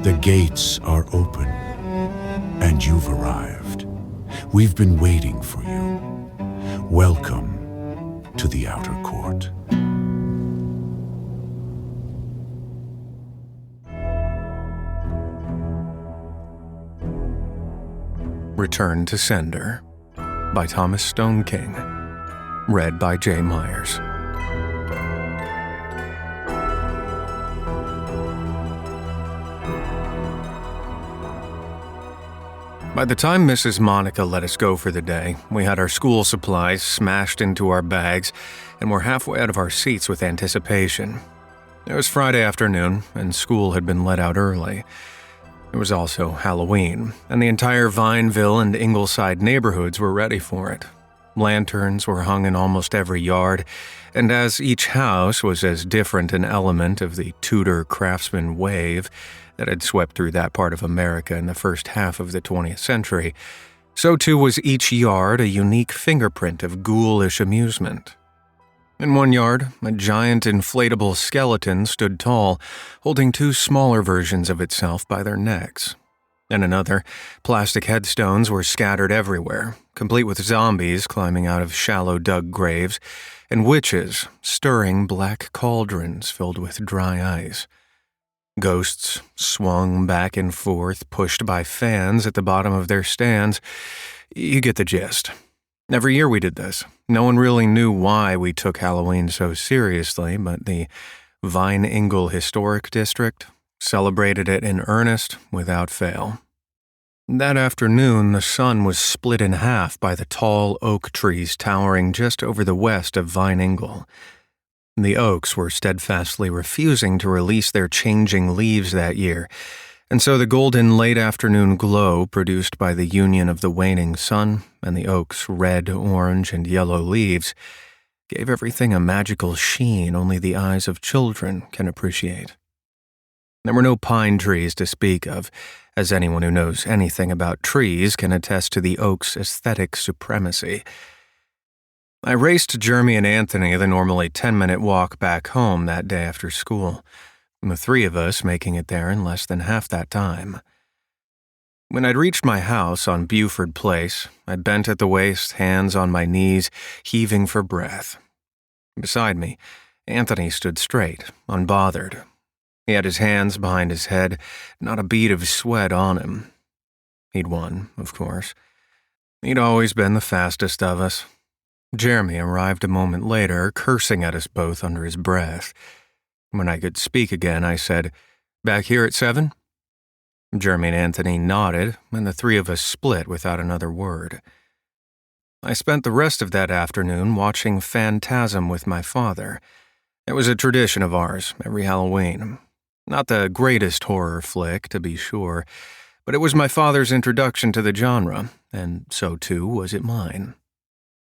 The gates are open, and you've arrived. We've been waiting for you. Welcome to the outer court. Return to Sender by Thomas Stoneking. Read by J. Myers. By the time Mrs. Monica let us go for the day, we had our school supplies smashed into our bags and were halfway out of our seats with anticipation. It was Friday afternoon, and school had been let out early. It was also Halloween, and the entire Vineville and Ingleside neighborhoods were ready for it. Lanterns were hung in almost every yard, and as each house was as different an element of the Tudor craftsman wave that had swept through that part of America in the first half of the 20th century, so too was each yard a unique fingerprint of ghoulish amusement. In one yard, a giant inflatable skeleton stood tall, holding two smaller versions of itself by their necks. In another, plastic headstones were scattered everywhere, complete with zombies climbing out of shallow dug graves, and witches stirring black cauldrons filled with dry ice. Ghosts swung back and forth, pushed by fans at the bottom of their stands. You get the gist. Every year we did this. No one really knew why we took Halloween so seriously, but the Vine Ingle Historic District celebrated it in earnest without fail. That afternoon, the sun was split in half by the tall oak trees towering just over the west of Vine Ingle. The oaks were steadfastly refusing to release their changing leaves that year, and so the golden late-afternoon glow produced by the union of the waning sun and the oak's red, orange, and yellow leaves gave everything a magical sheen only the eyes of children can appreciate. There were no pine trees to speak of, as anyone who knows anything about trees can attest to the oak's aesthetic supremacy. I raced Jeremy and Anthony the normally 10-minute walk back home that day after school, the three of us making it there in less than half that time. When I'd reached my house on Buford Place, I bent at the waist, hands on my knees, heaving for breath. Beside me, Anthony stood straight, unbothered. He had his hands behind his head, not a bead of sweat on him. He'd won, of course. He'd always been the fastest of us. Jeremy arrived a moment later, cursing at us both under his breath. When I could speak again, I said, "Back here at 7?" Jeremy and Anthony nodded, and the three of us split without another word. I spent the rest of that afternoon watching Phantasm with my father. It was a tradition of ours, every Halloween. Not the greatest horror flick, to be sure, but it was my father's introduction to the genre, and so too was it mine.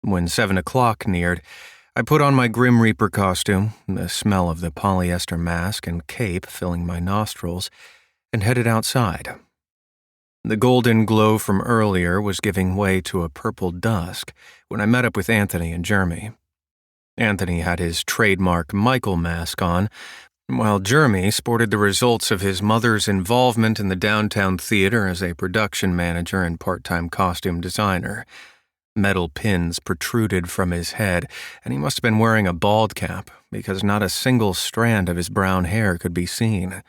When 7 o'clock neared, I put on my Grim Reaper costume, the smell of the polyester mask and cape filling my nostrils, and headed outside. The golden glow from earlier was giving way to a purple dusk when I met up with Anthony and Jeremy. Anthony had his trademark Michael mask on, while Jeremy sported the results of his mother's involvement in the downtown theater as a production manager and part-time costume designer. Metal pins protruded from his head, and he must have been wearing a bald cap because not a single strand of his brown hair could be seen.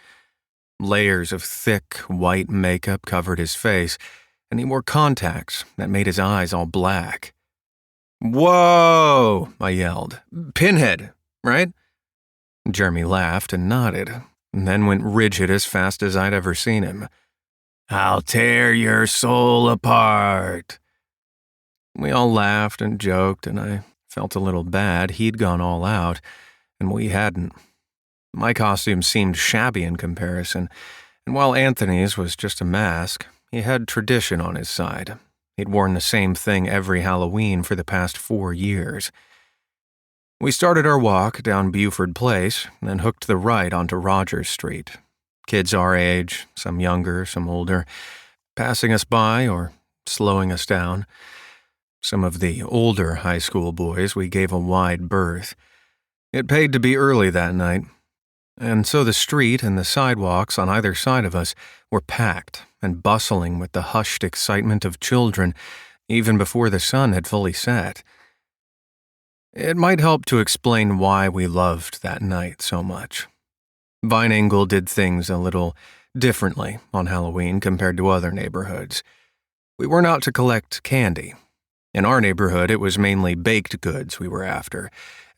Layers of thick, white makeup covered his face, and he wore contacts that made his eyes all black. "Whoa!" I yelled. "Pinhead, right?" Jeremy laughed and nodded, and then went rigid as fast as I'd ever seen him. "I'll tear your soul apart." We all laughed and joked, and I felt a little bad. He'd gone all out, and we hadn't. My costume seemed shabby in comparison, and while Anthony's was just a mask, he had tradition on his side. He'd worn the same thing every Halloween for the past 4 years. We started our walk down Buford Place and hooked the right onto Rogers Street. Kids our age, some younger, some older, passing us by or slowing us down. Some of the older high school boys we gave a wide berth. It paid to be early that night. And so the street and the sidewalks on either side of us were packed and bustling with the hushed excitement of children even before the sun had fully set. It might help to explain why we loved that night so much. Vine Angle did things a little differently on Halloween compared to other neighborhoods. We weren't out to collect candy. In our neighborhood, it was mainly baked goods we were after.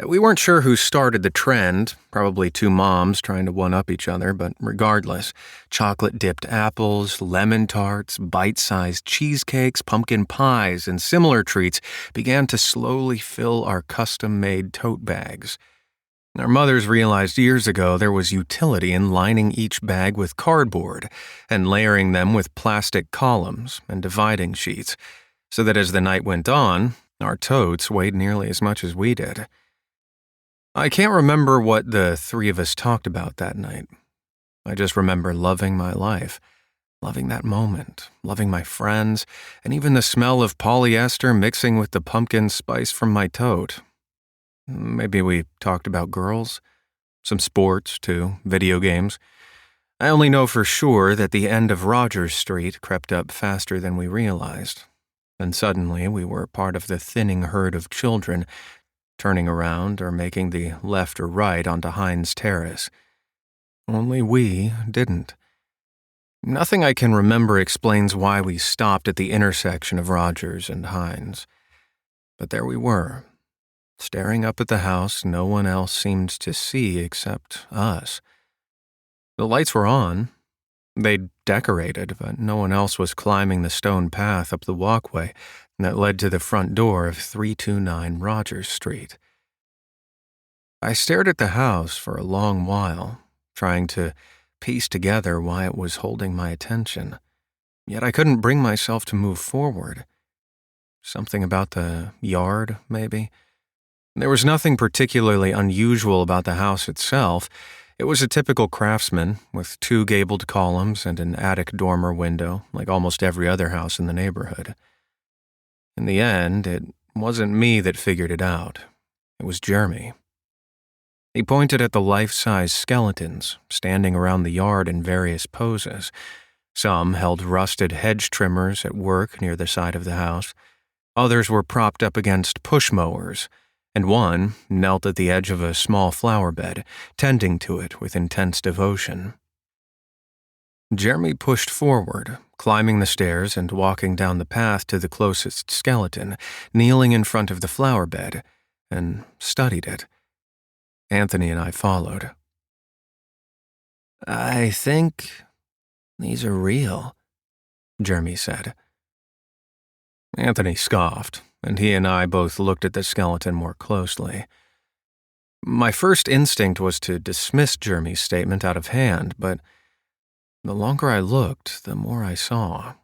We weren't sure who started the trend, probably two moms trying to one-up each other, but regardless, chocolate-dipped apples, lemon tarts, bite-sized cheesecakes, pumpkin pies, and similar treats began to slowly fill our custom-made tote bags. Our mothers realized years ago there was utility in lining each bag with cardboard and layering them with plastic columns and dividing sheets, so that as the night went on, our totes weighed nearly as much as we did. I can't remember what the three of us talked about that night. I just remember loving my life, loving that moment, loving my friends, and even the smell of polyester mixing with the pumpkin spice from my tote. Maybe we talked about girls, some sports, too, video games. I only know for sure that the end of Rogers Street crept up faster than we realized, and suddenly we were part of the thinning herd of children turning around or making the left or right onto Hines Terrace. Only we didn't. Nothing I can remember explains why we stopped at the intersection of Rogers and Hines. But there we were, staring up at the house no one else seemed to see except us. The lights were on. They'd decorated, but no one else was climbing the stone path up the walkway that led to the front door of 329 Rogers Street. I stared at the house for a long while, trying to piece together why it was holding my attention. Yet I couldn't bring myself to move forward. Something about the yard, maybe? There was nothing particularly unusual about the house itself. It was a typical craftsman, with 2 gabled columns and an attic dormer window, like almost every other house in the neighborhood. In the end, it wasn't me that figured it out. It was Jeremy. He pointed at the life-size skeletons standing around the yard in various poses. Some held rusted hedge trimmers at work near the side of the house. Others were propped up against push mowers, and one knelt at the edge of a small flower bed, tending to it with intense devotion. Jeremy pushed forward, climbing the stairs and walking down the path to the closest skeleton, kneeling in front of the flower bed, and studied it. Anthony and I followed. "I think these are real," Jeremy said. Anthony scoffed, and he and I both looked at the skeleton more closely. My first instinct was to dismiss Jeremy's statement out of hand, but the longer I looked, the more I saw.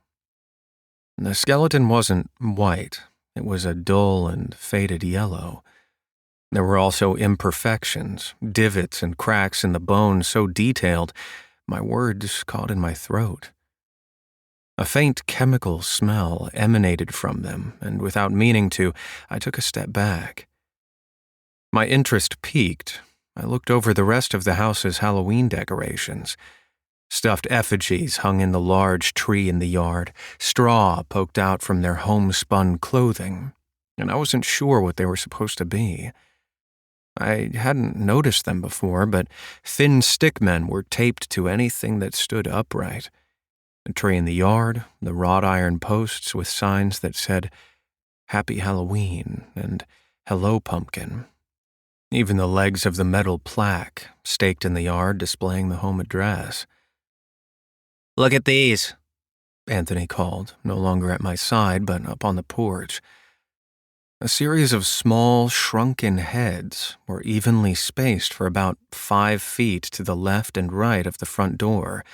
The skeleton wasn't white. It was a dull and faded yellow. There were also imperfections, divots and cracks in the bone so detailed, my words caught in my throat. A faint chemical smell emanated from them, and without meaning to, I took a step back. My interest piqued. I looked over the rest of the house's Halloween decorations. Stuffed effigies hung in the large tree in the yard, straw poked out from their homespun clothing, and I wasn't sure what they were supposed to be. I hadn't noticed them before, but thin stickmen were taped to anything that stood upright. The tree in the yard, the wrought iron posts with signs that said, "Happy Halloween" and "Hello, Pumpkin." Even the legs of the metal plaque, staked in the yard displaying the home address. "Look at these," Anthony called, no longer at my side, but up on the porch. A series of small, shrunken heads were evenly spaced for about 5 feet to the left and right of the front door.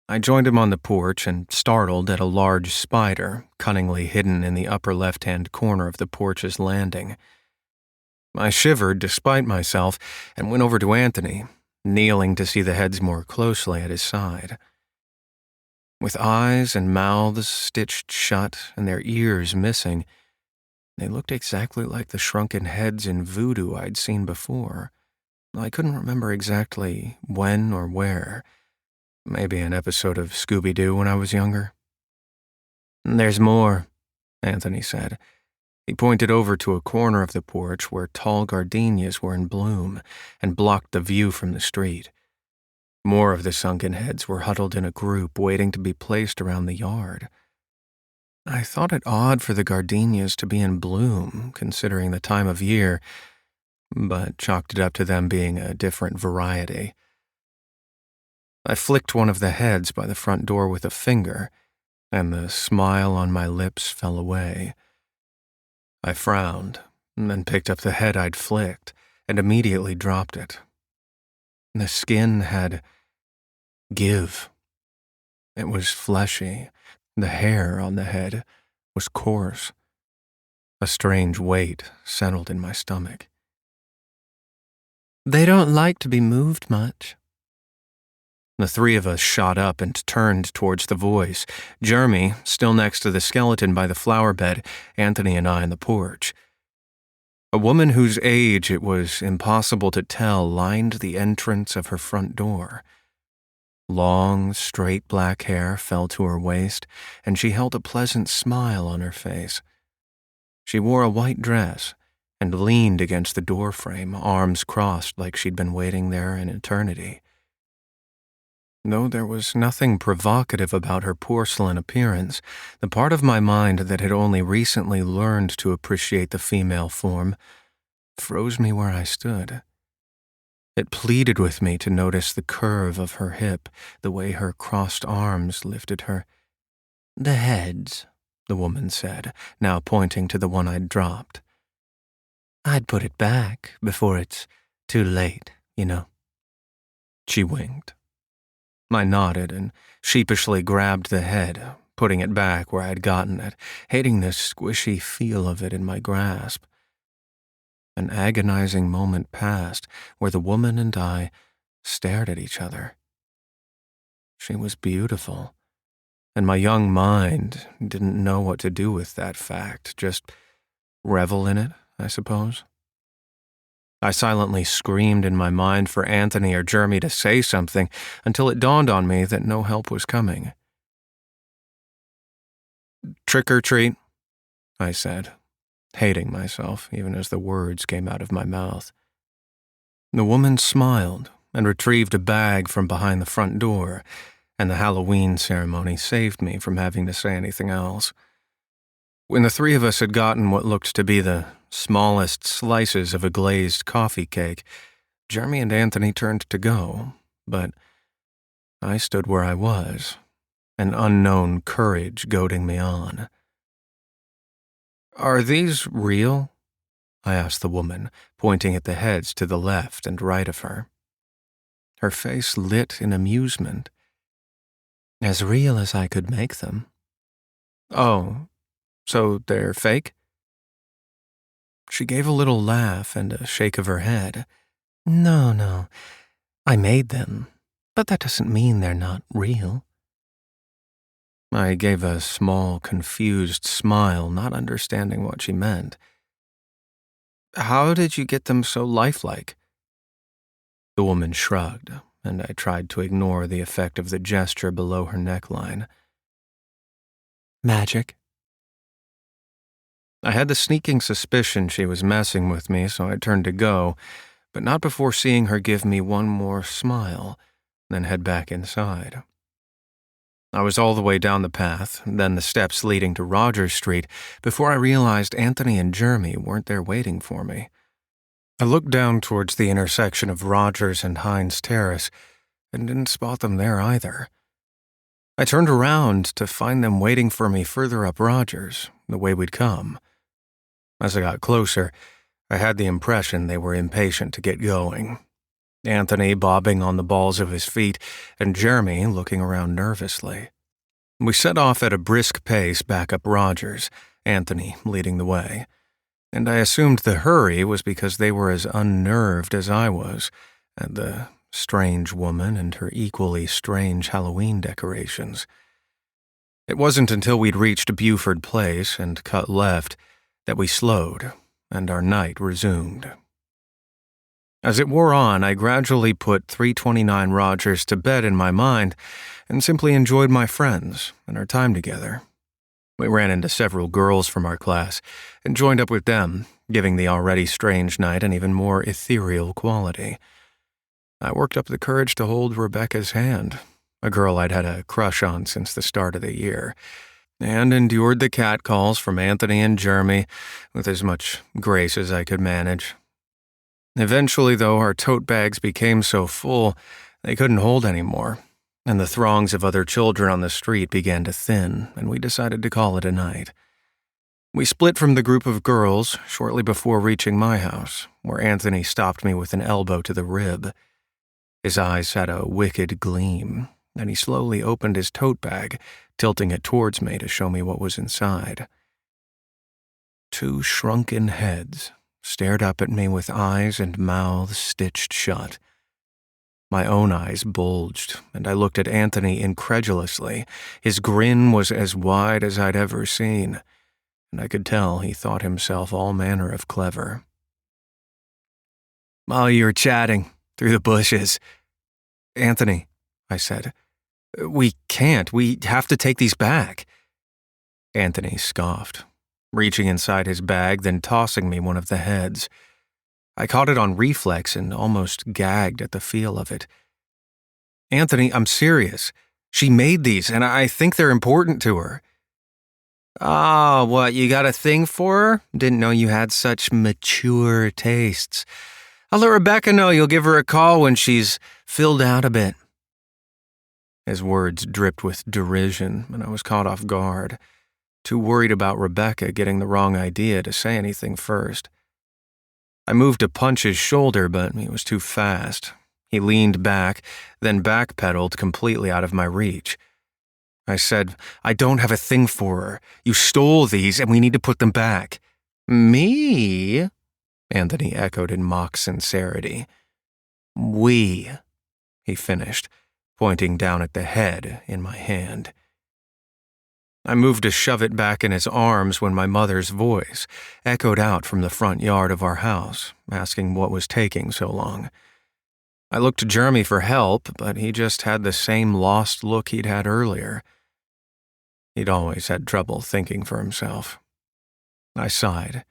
I joined him on the porch and startled at a large spider cunningly hidden in the upper left-hand corner of the porch's landing. I shivered despite myself and went over to Anthony, kneeling to see the heads more closely at his side. With eyes and mouths stitched shut and their ears missing, they looked exactly like the shrunken heads in voodoo I'd seen before. I couldn't remember exactly when or where. Maybe an episode of Scooby-Doo when I was younger. "There's more," Anthony said. He pointed over to a corner of the porch where tall gardenias were in bloom and blocked the view from the street. More of the sunken heads were huddled in a group waiting to be placed around the yard. I thought it odd for the gardenias to be in bloom, considering the time of year, but chalked it up to them being a different variety. I flicked one of the heads by the front door with a finger, and the smile on my lips fell away. I frowned, and then picked up the head I'd flicked, and immediately dropped it. The skin had give. It was fleshy. The hair on the head was coarse. A strange weight settled in my stomach. "They don't like to be moved much." The three of us shot up and turned towards the voice. Jeremy, still next to the skeleton by the flower bed, Anthony and I on the porch. A woman whose age it was impossible to tell lined the entrance of her front door. Long, straight black hair fell to her waist, and she held a pleasant smile on her face. She wore a white dress and leaned against the doorframe, arms crossed like she'd been waiting there an eternity. Though there was nothing provocative about her porcelain appearance, the part of my mind that had only recently learned to appreciate the female form froze me where I stood. It pleaded with me to notice the curve of her hip, the way her crossed arms lifted her. "The heads," the woman said, now pointing to the one I'd dropped. "I'd put it back before it's too late, you know." She winked. I nodded and sheepishly grabbed the head, putting it back where I'd gotten it, hating the squishy feel of it in my grasp. An agonizing moment passed where the woman and I stared at each other. She was beautiful, and my young mind didn't know what to do with that fact, just revel in it, I suppose. I silently screamed in my mind for Anthony or Jeremy to say something until it dawned on me that no help was coming. "Trick or treat," I said, hating myself even as the words came out of my mouth. The woman smiled and retrieved a bag from behind the front door, and the Halloween ceremony saved me from having to say anything else. When the three of us had gotten what looked to be the smallest slices of a glazed coffee cake, Jeremy and Anthony turned to go, but I stood where I was, an unknown courage goading me on. "Are these real?" I asked the woman, pointing at the heads to the left and right of her. Her face lit in amusement. "As real as I could make them." "Oh, so they're fake?" She gave a little laugh and a shake of her head. No, I made them, but that doesn't mean they're not real." I gave a small, confused smile, not understanding what she meant. "How did you get them so lifelike?" The woman shrugged, and I tried to ignore the effect of the gesture below her neckline. "Magic." I had the sneaking suspicion she was messing with me, so I turned to go, but not before seeing her give me one more smile, then head back inside. I was all the way down the path, then the steps leading to Rogers Street, before I realized Anthony and Jeremy weren't there waiting for me. I looked down towards the intersection of Rogers and Hines Terrace, and didn't spot them there either. I turned around to find them waiting for me further up Rogers, the way we'd come. As I got closer, I had the impression they were impatient to get going. Anthony bobbing on the balls of his feet, and Jeremy looking around nervously. We set off at a brisk pace back up Rogers, Anthony leading the way, and I assumed the hurry was because they were as unnerved as I was at the strange woman and her equally strange Halloween decorations. It wasn't until we'd reached Buford Place and cut left that we slowed, and our night resumed. As it wore on, I gradually put 329 Rogers to bed in my mind and simply enjoyed my friends and our time together. We ran into several girls from our class and joined up with them, giving the already strange night an even more ethereal quality. I worked up the courage to hold Rebecca's hand, a girl I'd had a crush on since the start of the year, and endured the catcalls from Anthony and Jeremy with as much grace as I could manage. Eventually, though, our tote bags became so full they couldn't hold any more, and the throngs of other children on the street began to thin, and we decided to call it a night. We split from the group of girls shortly before reaching my house, where Anthony stopped me with an elbow to the rib. His eyes had a wicked gleam, and he slowly opened his tote bag, tilting it towards me to show me what was inside. Two shrunken heads stared up at me with eyes and mouths stitched shut. My own eyes bulged, and I looked at Anthony incredulously. His grin was as wide as I'd ever seen, and I could tell he thought himself all manner of clever. "While you were chatting through the bushes, Anthony," I said, "we can't. We have to take these back." Anthony scoffed, reaching inside his bag, then tossing me one of the heads. I caught it on reflex and almost gagged at the feel of it. "Anthony, I'm serious. She made these, and I think they're important to her." "Ah, what, you got a thing for her? Didn't know you had such mature tastes. I'll let Rebecca know you'll give her a call when she's filled out a bit." His words dripped with derision, and I was caught off guard, too worried about Rebecca getting the wrong idea to say anything first. I moved to punch his shoulder, but he was too fast. He leaned back, then backpedaled completely out of my reach. I said, "I don't have a thing for her. You stole these, and we need to put them back." "Me?" Anthony echoed in mock sincerity. "We," he finished, pointing down at the head in my hand. I moved to shove it back in his arms when my mother's voice echoed out from the front yard of our house, asking what was taking so long. I looked to Jeremy for help, but he just had the same lost look he'd had earlier. He'd always had trouble thinking for himself. I sighed.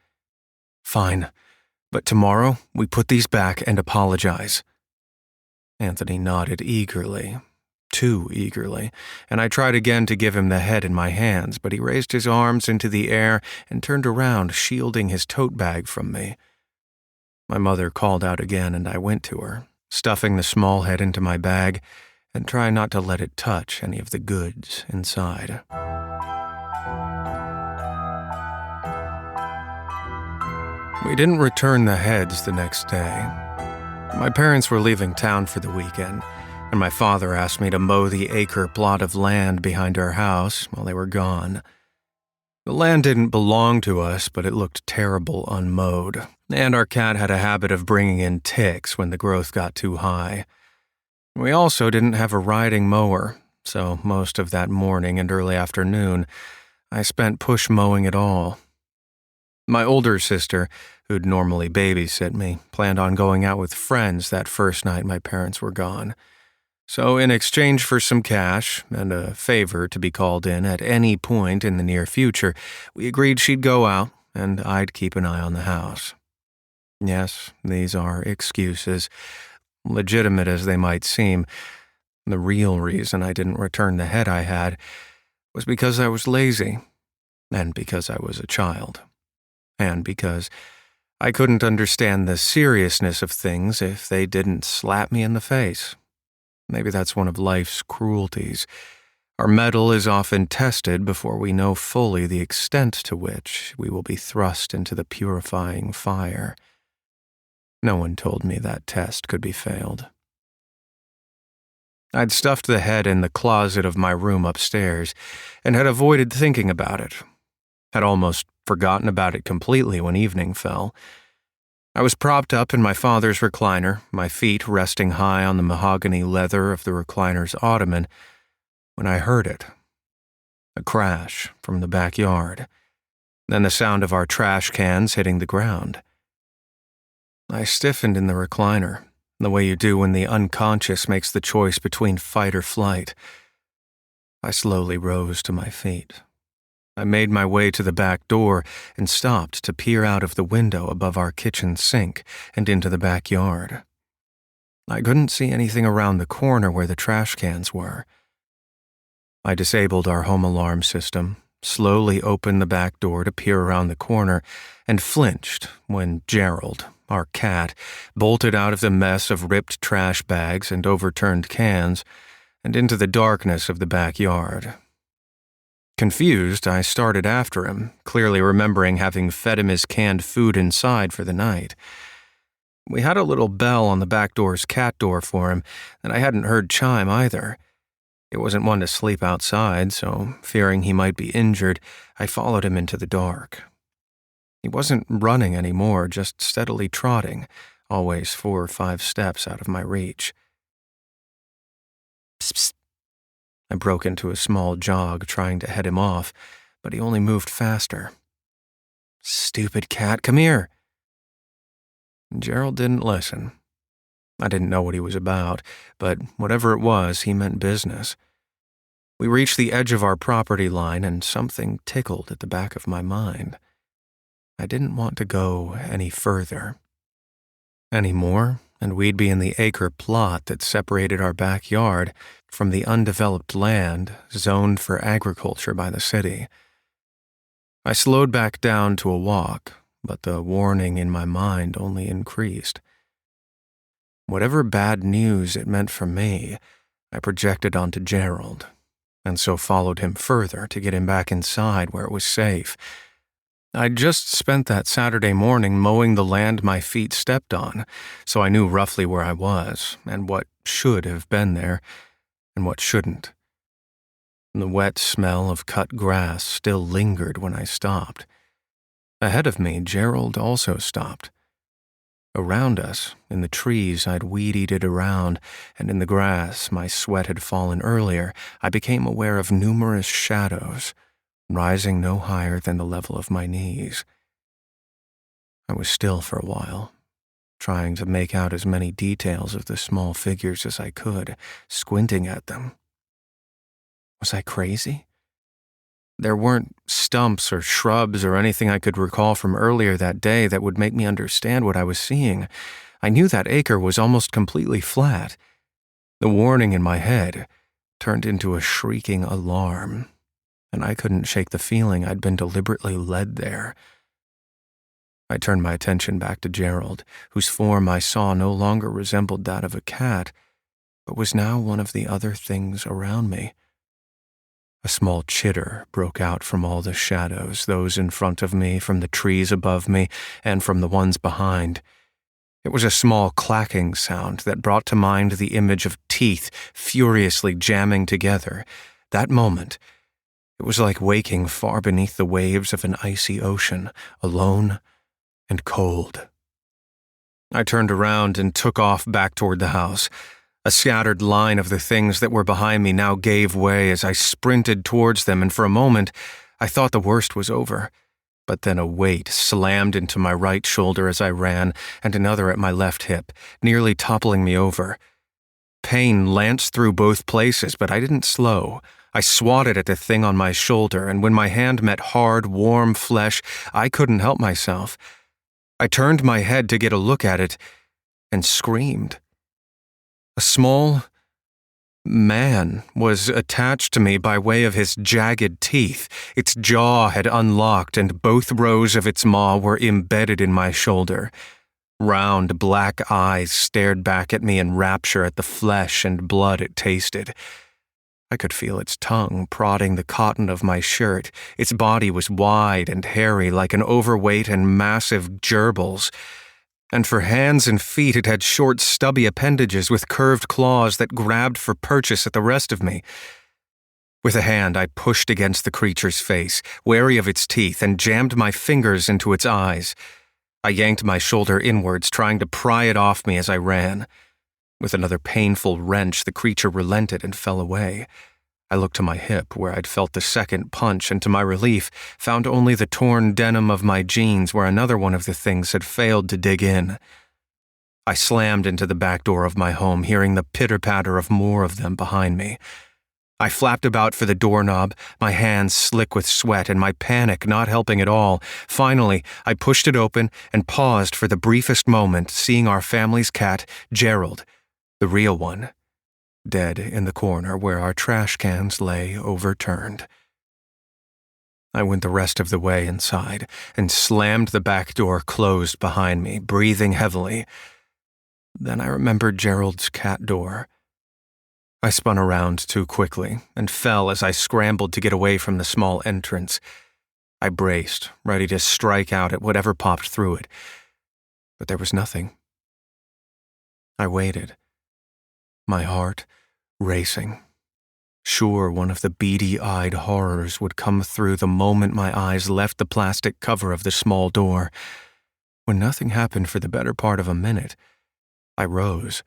"Fine, but tomorrow we put these back and apologize." Anthony nodded eagerly. Too eagerly, and I tried again to give him the head in my hands, but he raised his arms into the air and turned around, shielding his tote bag from me. My mother called out again, and I went to her, stuffing the small head into my bag and trying not to let it touch any of the goods inside. We didn't return the heads the next day. My parents were leaving town for the weekend, and my father asked me to mow the acre plot of land behind our house while they were gone. The land didn't belong to us, but it looked terrible unmowed, and our cat had a habit of bringing in ticks when the growth got too high. We also didn't have a riding mower, so most of that morning and early afternoon, I spent push mowing it all. My older sister, who'd normally babysit me, planned on going out with friends that first night my parents were gone. So in exchange for some cash and a favor to be called in at any point in the near future, we agreed she'd go out and I'd keep an eye on the house. Yes, these are excuses, legitimate as they might seem. The real reason I didn't return the head I had was because I was lazy, and because I was a child, and because I couldn't understand the seriousness of things if they didn't slap me in the face. Maybe that's one of life's cruelties. Our mettle is often tested before we know fully the extent to which we will be thrust into the purifying fire. No one told me that test could be failed. I'd stuffed the head in the closet of my room upstairs and had avoided thinking about it. Had almost forgotten about it completely when evening fell. I was propped up in my father's recliner, my feet resting high on the mahogany leather of the recliner's ottoman, when I heard it. A crash from the backyard, then the sound of our trash cans hitting the ground. I stiffened in the recliner, the way you do when the unconscious makes the choice between fight or flight. I slowly rose to my feet. I made my way to the back door and stopped to peer out of the window above our kitchen sink and into the backyard. I couldn't see anything around the corner where the trash cans were. I disabled our home alarm system, slowly opened the back door to peer around the corner, and flinched when Gerald, our cat, bolted out of the mess of ripped trash bags and overturned cans and into the darkness of the backyard. Confused, I started after him, clearly remembering having fed him his canned food inside for the night. We had a little bell on the back door's cat door for him that I hadn't heard chime either. It wasn't one to sleep outside, so, fearing he might be injured, I followed him into the dark. He wasn't running anymore, just steadily trotting, always 4 or 5 steps out of my reach. Psst, psst. I broke into a small jog, trying to head him off, but he only moved faster. Stupid cat, come here. Gerald didn't listen. I didn't know what he was about, but whatever it was, he meant business. We reached the edge of our property line, and something tickled at the back of my mind. I didn't want to go any further. Any more, and we'd be in the acre plot that separated our backyard from the undeveloped land zoned for agriculture by the city. I slowed back down to a walk, but the warning in my mind only increased. Whatever bad news it meant for me, I projected onto Gerald, and so followed him further to get him back inside where it was safe. I'd just spent that Saturday morning mowing the land my feet stepped on, so I knew roughly where I was, and what should have been there, and what shouldn't. The wet smell of cut grass still lingered when I stopped. Ahead of me, Gerald also stopped. Around us, in the trees I'd weed-eated around, and in the grass my sweat had fallen earlier, I became aware of numerous shadows, rising no higher than the level of my knees. I was still for a while, trying to make out as many details of the small figures as I could, squinting at them. Was I crazy? There weren't stumps or shrubs or anything I could recall from earlier that day that would make me understand what I was seeing. I knew that acre was almost completely flat. The warning in my head turned into a shrieking alarm, and I couldn't shake the feeling I'd been deliberately led there. I turned my attention back to Gerald, whose form I saw no longer resembled that of a cat, but was now one of the other things around me. A small chitter broke out from all the shadows, those in front of me, from the trees above me, and from the ones behind. It was a small clacking sound that brought to mind the image of teeth furiously jamming together. That moment, it was like waking far beneath the waves of an icy ocean, alone and cold. I turned around and took off back toward the house. A scattered line of the things that were behind me now gave way as I sprinted towards them, and for a moment, I thought the worst was over. But then a weight slammed into my right shoulder as I ran, and another at my left hip, nearly toppling me over. Pain lanced through both places, but I didn't slow. I swatted at the thing on my shoulder, and when my hand met hard, warm flesh, I couldn't help myself. I turned my head to get a look at it, and screamed. A small man was attached to me by way of his jagged teeth. Its jaw had unlocked, and both rows of its maw were embedded in my shoulder. Round, black eyes stared back at me in rapture at the flesh and blood it tasted. I could feel its tongue prodding the cotton of my shirt. Its body was wide and hairy like an overweight and massive gerbil's. And for hands and feet it had short, stubby appendages with curved claws that grabbed for purchase at the rest of me. With a hand, I pushed against the creature's face, wary of its teeth, and jammed my fingers into its eyes. I yanked my shoulder inwards, trying to pry it off me as I ran. With another painful wrench, the creature relented and fell away. I looked to my hip, where I'd felt the second punch, and to my relief, found only the torn denim of my jeans where another one of the things had failed to dig in. I slammed into the back door of my home, hearing the pitter-patter of more of them behind me. I flapped about for the doorknob, my hands slick with sweat and my panic not helping at all. Finally, I pushed it open and paused for the briefest moment, seeing our family's cat, Gerald, the real one, dead in the corner where our trash cans lay overturned. I went the rest of the way inside and slammed the back door closed behind me, breathing heavily. Then I remembered Gerald's cat door. I spun around too quickly and fell as I scrambled to get away from the small entrance. I braced, ready to strike out at whatever popped through it, but there was nothing. I waited, my heart racing, sure one of the beady-eyed horrors would come through the moment my eyes left the plastic cover of the small door. When nothing happened for the better part of a minute, I rose,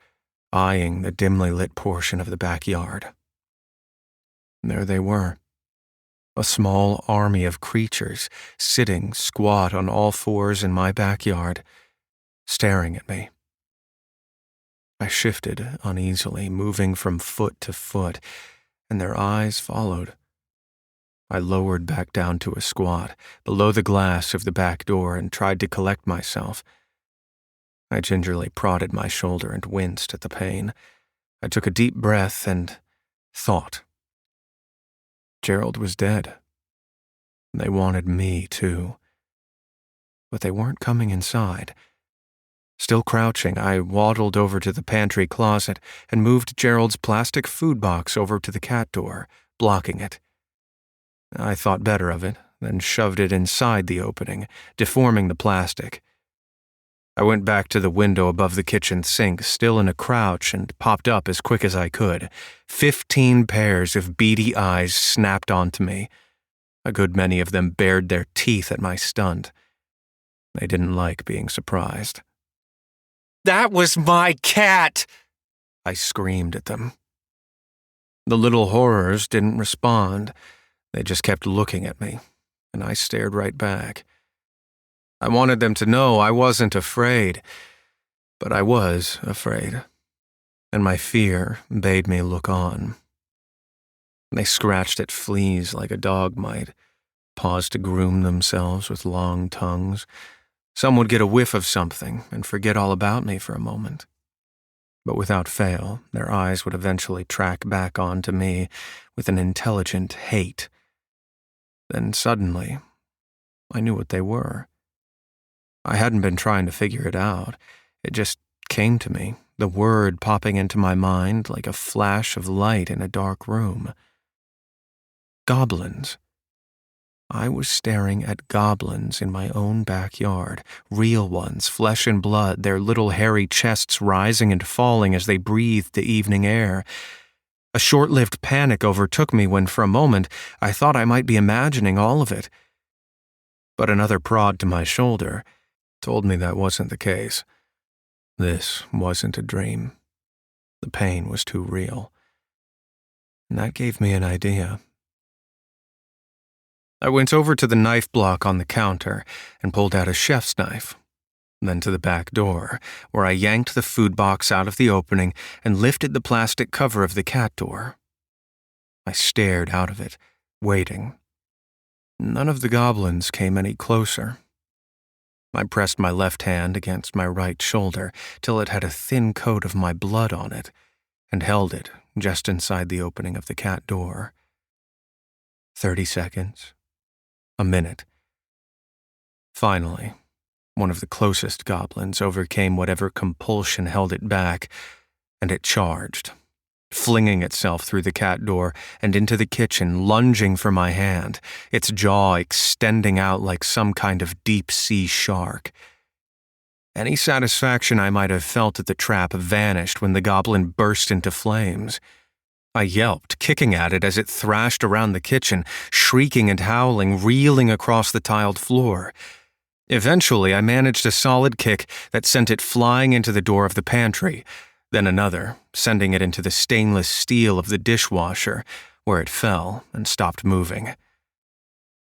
eyeing the dimly lit portion of the backyard. There they were, a small army of creatures sitting squat on all fours in my backyard, staring at me. I shifted uneasily, moving from foot to foot, and their eyes followed. I lowered back down to a squat, below the glass of the back door, and tried to collect myself. I gingerly prodded my shoulder and winced at the pain. I took a deep breath and thought. Gerald was dead. They wanted me, too. But they weren't coming inside. Still crouching, I waddled over to the pantry closet and moved Gerald's plastic food box over to the cat door, blocking it. I thought better of it, then shoved it inside the opening, deforming the plastic. I went back to the window above the kitchen sink, still in a crouch, and popped up as quick as I could. 15 pairs of beady eyes snapped onto me. A good many of them bared their teeth at my stunt. They didn't like being surprised. "That was my cat!" I screamed at them. The little horrors didn't respond. They just kept looking at me, and I stared right back. I wanted them to know I wasn't afraid, but I was afraid, and my fear bade me look on. They scratched at fleas like a dog might, paused to groom themselves with long tongues. Some would get a whiff of something and forget all about me for a moment. But without fail, their eyes would eventually track back onto me with an intelligent hate. Then suddenly, I knew what they were. I hadn't been trying to figure it out. It just came to me, the word popping into my mind like a flash of light in a dark room. Goblins. I was staring at goblins in my own backyard, real ones, flesh and blood, their little hairy chests rising and falling as they breathed the evening air. A short-lived panic overtook me when, for a moment, I thought I might be imagining all of it. But another prod to my shoulder told me that wasn't the case. This wasn't a dream. The pain was too real. And that gave me an idea. I went over to the knife block on the counter and pulled out a chef's knife, then to the back door, where I yanked the food box out of the opening and lifted the plastic cover of the cat door. I stared out of it, waiting. None of the goblins came any closer. I pressed my left hand against my right shoulder till it had a thin coat of my blood on it, and held it just inside the opening of the cat door. 30 seconds. A minute. Finally, one of the closest goblins overcame whatever compulsion held it back, and it charged, flinging itself through the cat door and into the kitchen, lunging for my hand, its jaw extending out like some kind of deep-sea shark. Any satisfaction I might have felt at the trap vanished when the goblin burst into flames. I yelped, kicking at it as it thrashed around the kitchen, shrieking and howling, reeling across the tiled floor. Eventually, I managed a solid kick that sent it flying into the door of the pantry, then another, sending it into the stainless steel of the dishwasher, where it fell and stopped moving.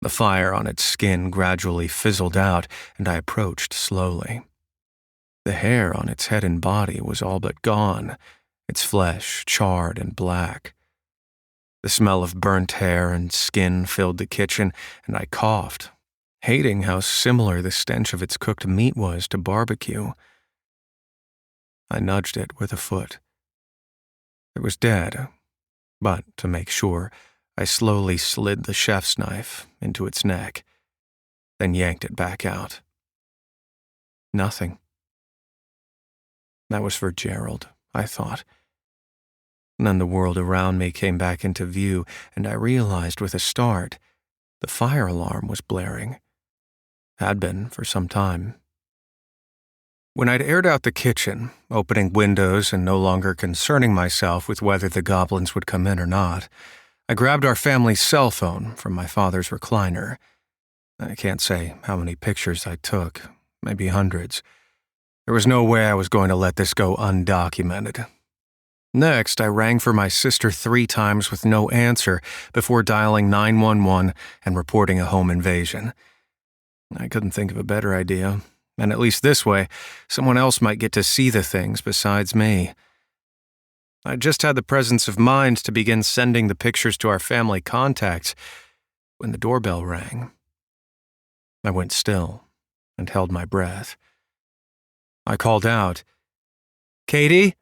The fire on its skin gradually fizzled out, and I approached slowly. The hair on its head and body was all but gone, its flesh charred and black. The smell of burnt hair and skin filled the kitchen, and I coughed, hating how similar the stench of its cooked meat was to barbecue. I nudged it with a foot. It was dead, but to make sure, I slowly slid the chef's knife into its neck, then yanked it back out. Nothing. That was for Gerald, I thought. And then the world around me came back into view, and I realized with a start the fire alarm was blaring. Had been for some time. When I'd aired out the kitchen, opening windows and no longer concerning myself with whether the goblins would come in or not, I grabbed our family's cell phone from my father's recliner. I can't say how many pictures I took, maybe hundreds. There was no way I was going to let this go undocumented. Next, I rang for my sister 3 times with no answer before dialing 911 and reporting a home invasion. I couldn't think of a better idea, and at least this way, someone else might get to see the things besides me. I just had the presence of mind to begin sending the pictures to our family contacts when the doorbell rang. I went still and held my breath. I called out, "Katie?"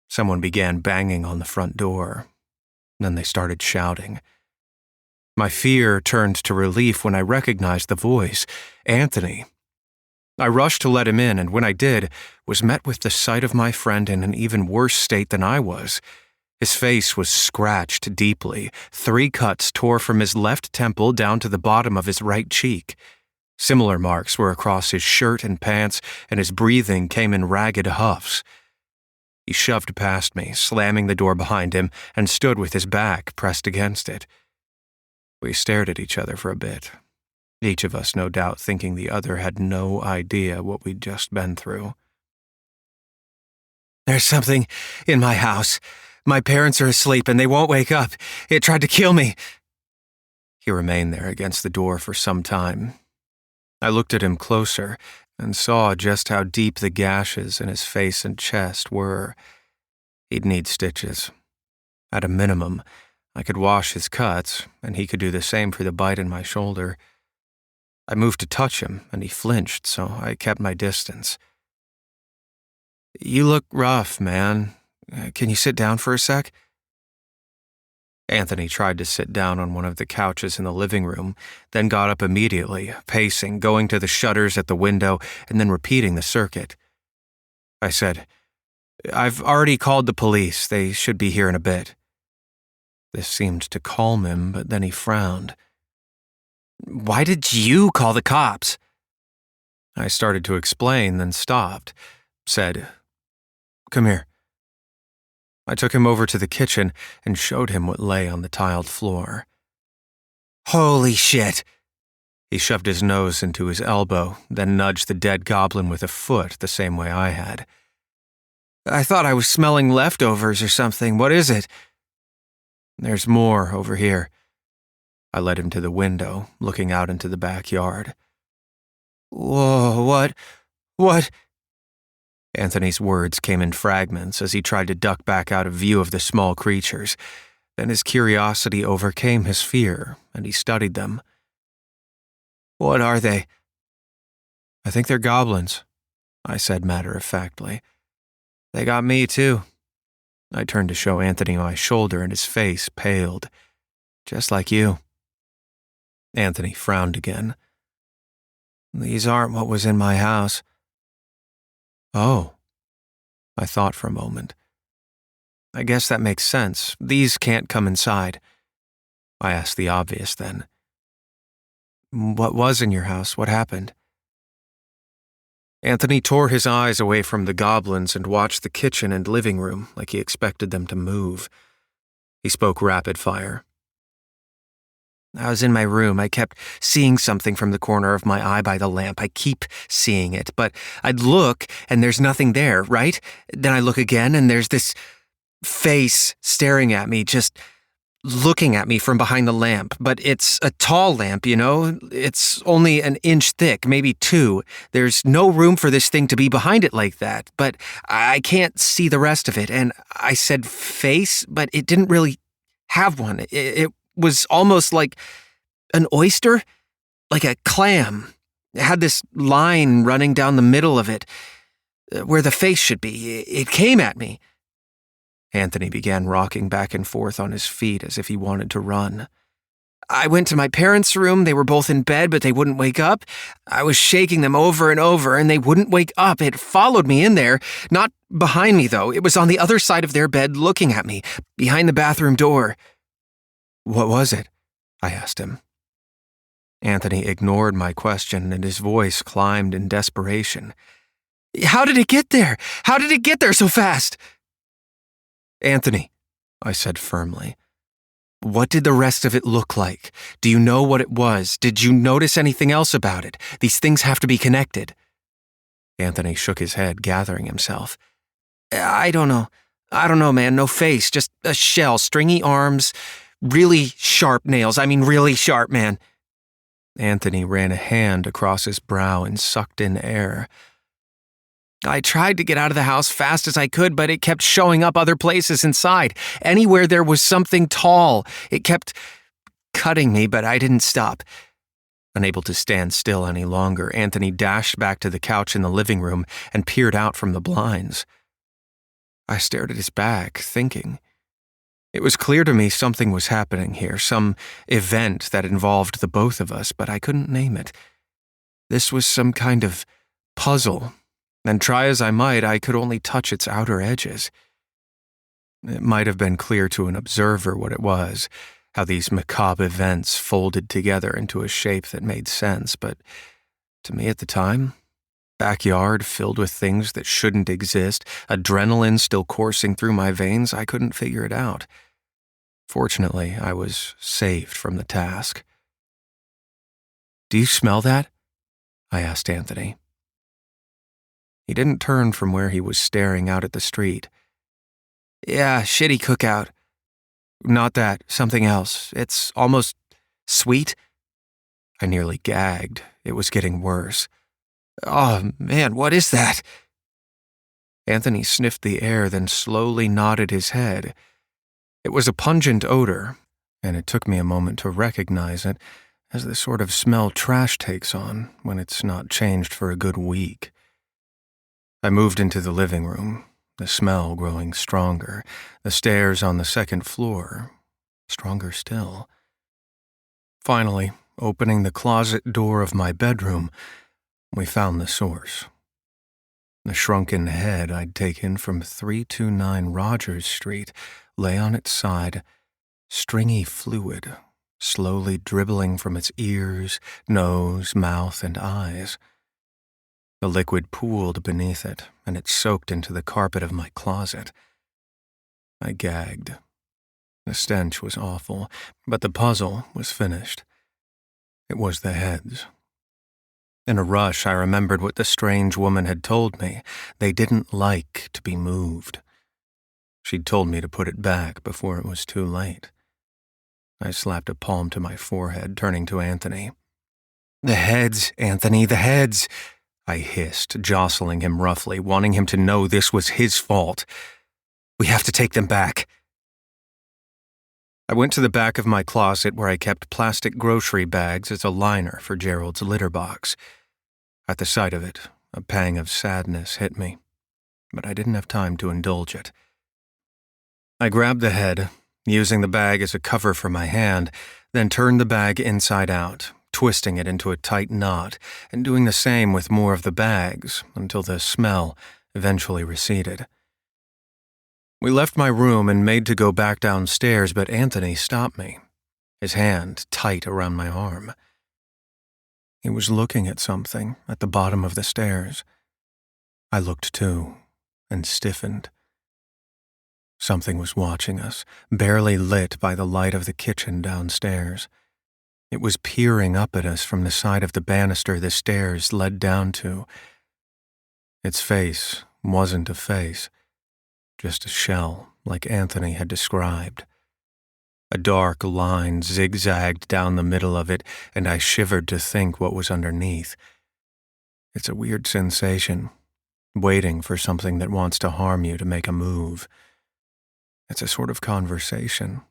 Someone began banging on the front door. Then they started shouting. My fear turned to relief when I recognized the voice, Anthony. I rushed to let him in, and when I did, was met with the sight of my friend in an even worse state than I was. His face was scratched deeply. 3 cuts tore from his left temple down to the bottom of his right cheek. Similar marks were across his shirt and pants, and his breathing came in ragged huffs. He shoved past me, slamming the door behind him, and stood with his back pressed against it. We stared at each other for a bit, each of us no doubt thinking the other had no idea what we'd just been through. "There's something in my house. My parents are asleep and they won't wake up. It tried to kill me." He remained there against the door for some time. I looked at him closer and saw just how deep the gashes in his face and chest were. He'd need stitches. At a minimum, I could wash his cuts, and he could do the same for the bite in my shoulder. I moved to touch him, and he flinched, so I kept my distance. "You look rough, man. Can you sit down for a sec?" Anthony tried to sit down on one of the couches in the living room, then got up immediately, pacing, going to the shutters at the window, and then repeating the circuit. I said, "I've already called the police. They should be here in a bit." This seemed to calm him, but then he frowned. "Why did you call the cops?" I started to explain, then stopped, said, "Come here." I took him over to the kitchen and showed him what lay on the tiled floor. "Holy shit!" He shoved his nose into his elbow, then nudged the dead goblin with a foot the same way I had. "I thought I was smelling leftovers or something. What is it?" "There's more over here." I led him to the window, looking out into the backyard. "Whoa, what?" Anthony's words came in fragments as he tried to duck back out of view of the small creatures. Then his curiosity overcame his fear, and he studied them. "What are they?" "I think they're goblins," I said matter-of-factly. "They got me, too." I turned to show Anthony my shoulder, and his face paled. "Just like you." Anthony frowned again. "These aren't what was in my house." "Oh." I thought for a moment. "I guess that makes sense. These can't come inside." I asked the obvious then. "What was in your house? What happened?" Anthony tore his eyes away from the goblins and watched the kitchen and living room like he expected them to move. He spoke rapid fire. "I was in my room. I kept seeing something from the corner of my eye by the lamp. I keep seeing it, but I'd look and there's nothing there, right? Then I look again and there's this face staring at me, just looking at me from behind the lamp, but it's a tall lamp, you know? It's only an inch thick, maybe 2. There's no room for this thing to be behind it like that, but I can't see the rest of it. And I said face, but it didn't really have one. It was almost like an oyster, like a clam. It had this line running down the middle of it, where the face should be. It came at me. Anthony began rocking back and forth on his feet as if he wanted to run. I went to my parents' room. They were both in bed, but they wouldn't wake up. I was shaking them over and over, and they wouldn't wake up. It followed me in there, not behind me, though. It was on the other side of their bed looking at me, behind the bathroom door. What was it? I asked him. Anthony ignored my question, and his voice climbed in desperation. How did it get there? How did it get there so fast? Anthony, I said firmly, what did the rest of it look like? Do you know what it was? Did you notice anything else about it? These things have to be connected. Anthony shook his head, gathering himself. I don't know. I don't know, man. No face, just a shell, stringy arms, really sharp nails. I mean, really sharp, man. Anthony ran a hand across his brow and sucked in air. I tried to get out of the house fast as I could, but it kept showing up other places inside. Anywhere there was something tall. It kept cutting me, but I didn't stop. Unable to stand still any longer, Anthony dashed back to the couch in the living room and peered out from the blinds. I stared at his back, thinking. It was clear to me something was happening here, some event that involved the both of us, but I couldn't name it. This was some kind of puzzle. And try as I might, I could only touch its outer edges. It might have been clear to an observer what it was, how these macabre events folded together into a shape that made sense, but to me at the time, backyard filled with things that shouldn't exist, adrenaline still coursing through my veins, I couldn't figure it out. Fortunately, I was saved from the task. Do you smell that? I asked Anthony. He didn't turn from where he was staring out at the street. Yeah, shitty cookout. Not that, something else. It's almost sweet. I nearly gagged. It was getting worse. Oh, man, what is that? Anthony sniffed the air, then slowly nodded his head. It was a pungent odor, and it took me a moment to recognize it as the sort of smell trash takes on when it's not changed for a good week. I moved into the living room, the smell growing stronger, the stairs on the second floor, stronger still. Finally, opening the closet door of my bedroom, we found the source. The shrunken head I'd taken from 329 Rogers Street lay on its side, stringy fluid, slowly dribbling from its ears, nose, mouth, and eyes. The liquid pooled beneath it, and it soaked into the carpet of my closet. I gagged. The stench was awful, but the puzzle was finished. It was the heads. In a rush, I remembered what the strange woman had told me. They didn't like to be moved. She'd told me to put it back before it was too late. I slapped a palm to my forehead, turning to Anthony. The heads, Anthony, the heads! I hissed, jostling him roughly, wanting him to know this was his fault. We have to take them back. I went to the back of my closet where I kept plastic grocery bags as a liner for Gerald's litter box. At the sight of it, a pang of sadness hit me, but I didn't have time to indulge it. I grabbed the head, using the bag as a cover for my hand, then turned the bag inside out, twisting it into a tight knot, and doing the same with more of the bags until the smell eventually receded. We left my room and made to go back downstairs, but Anthony stopped me, his hand tight around my arm. He was looking at something at the bottom of the stairs. I looked too, and stiffened. Something was watching us, barely lit by the light of the kitchen downstairs. It was peering up at us from the side of the banister the stairs led down to. Its face wasn't a face, just a shell like Anthony had described. A dark line zigzagged down the middle of it, and I shivered to think what was underneath. It's a weird sensation, waiting for something that wants to harm you to make a move. It's a sort of conversation.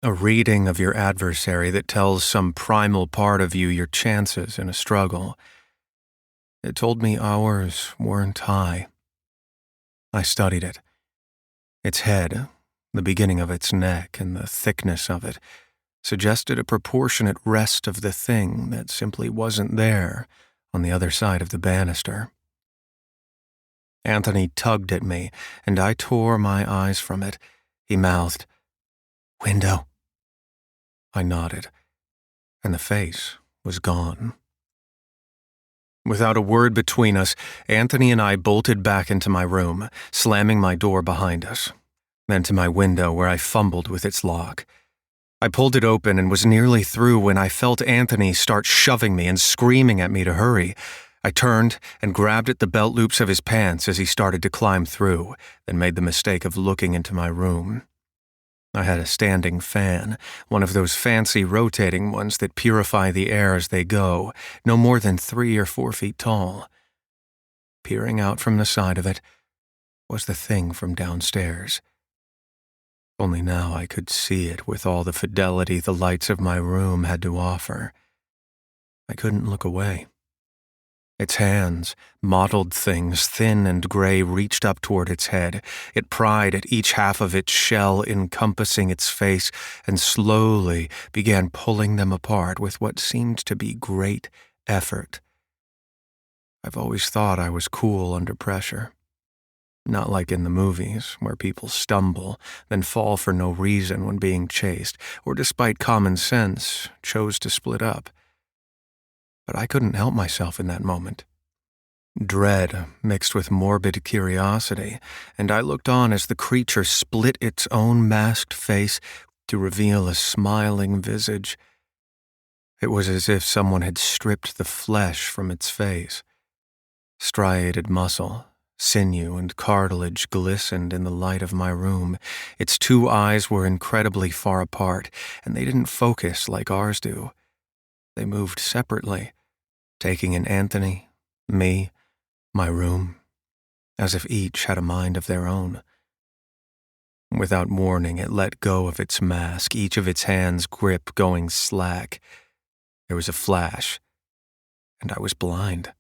A reading of your adversary that tells some primal part of you your chances in a struggle. It told me ours weren't high. I studied it. Its head, the beginning of its neck, and the thickness of it suggested a proportionate rest of the thing that simply wasn't there on the other side of the banister. Anthony tugged at me, and I tore my eyes from it. He mouthed, "Window." I nodded, and the face was gone. Without a word between us, Anthony and I bolted back into my room, slamming my door behind us, then to my window where I fumbled with its lock. I pulled it open and was nearly through when I felt Anthony start shoving me and screaming at me to hurry. I turned and grabbed at the belt loops of his pants as he started to climb through, then made the mistake of looking into my room. I had a standing fan, one of those fancy rotating ones that purify the air as they go, no more than 3 or 4 feet tall. Peering out from the side of it was the thing from downstairs. Only now I could see it with all the fidelity the lights of my room had to offer. I couldn't look away. Its hands, mottled things, thin and gray, reached up toward its head. It pried at each half of its shell encompassing its face and slowly began pulling them apart with what seemed to be great effort. I've always thought I was cool under pressure. Not like in the movies, where people stumble, then fall for no reason when being chased, or despite common sense, chose to split up. But I couldn't help myself in that moment. Dread mixed with morbid curiosity, and I looked on as the creature split its own masked face to reveal a smiling visage. It was as if someone had stripped the flesh from its face. Striated muscle, sinew, and cartilage glistened in the light of my room. Its 2 eyes were incredibly far apart, and they didn't focus like ours do. They moved separately, taking in Anthony, me, my room, as if each had a mind of their own. Without warning, it let go of its mask, each of its hands' grip going slack. There was a flash, and I was blind.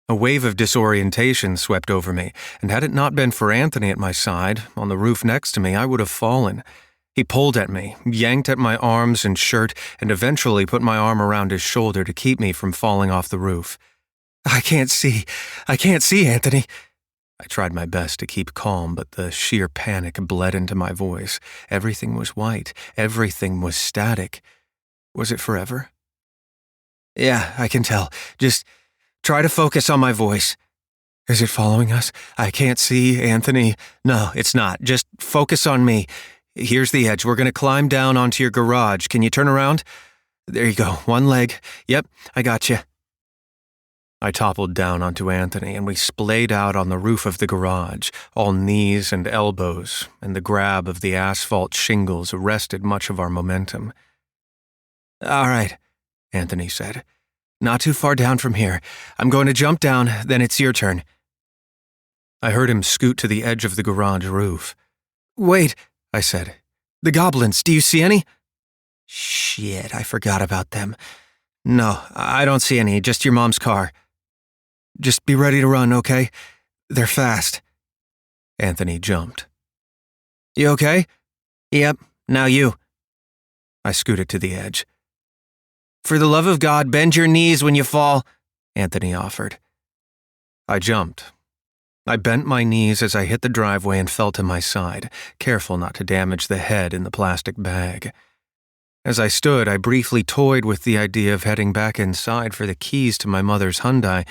A wave of disorientation swept over me, and had it not been for Anthony at my side, on the roof next to me, I would have fallen. He pulled at me, yanked at my arms and shirt, and eventually put my arm around his shoulder to keep me from falling off the roof. I can't see, Anthony." I tried my best to keep calm, but the sheer panic bled into my voice. Everything was white. Everything was static. Was it forever? "Yeah, I can tell. Just try to focus on my voice." "Is it following us? I can't see, Anthony." "No, it's not. Just focus on me. Here's the edge. We're going to climb down onto your garage. Can you turn around? There you go. One leg. Yep, I got you." I toppled down onto Anthony, and we splayed out on the roof of the garage, all knees and elbows, and the grab of the asphalt shingles arrested much of our momentum. "All right," Anthony said. "Not too far down from here. I'm going to jump down, then it's your turn." I heard him scoot to the edge of the garage roof. "Wait," I said. "The goblins, do you see any?" "Shit, I forgot about them. No, I don't see any, just your mom's car." "Just be ready to run, okay? They're fast." Anthony jumped. "You okay?" "Yep, now you." I scooted to the edge. "For the love of God, bend your knees when you fall," Anthony offered. I jumped. I bent my knees as I hit the driveway and fell to my side, careful not to damage the head in the plastic bag. As I stood, I briefly toyed with the idea of heading back inside for the keys to my mother's Hyundai,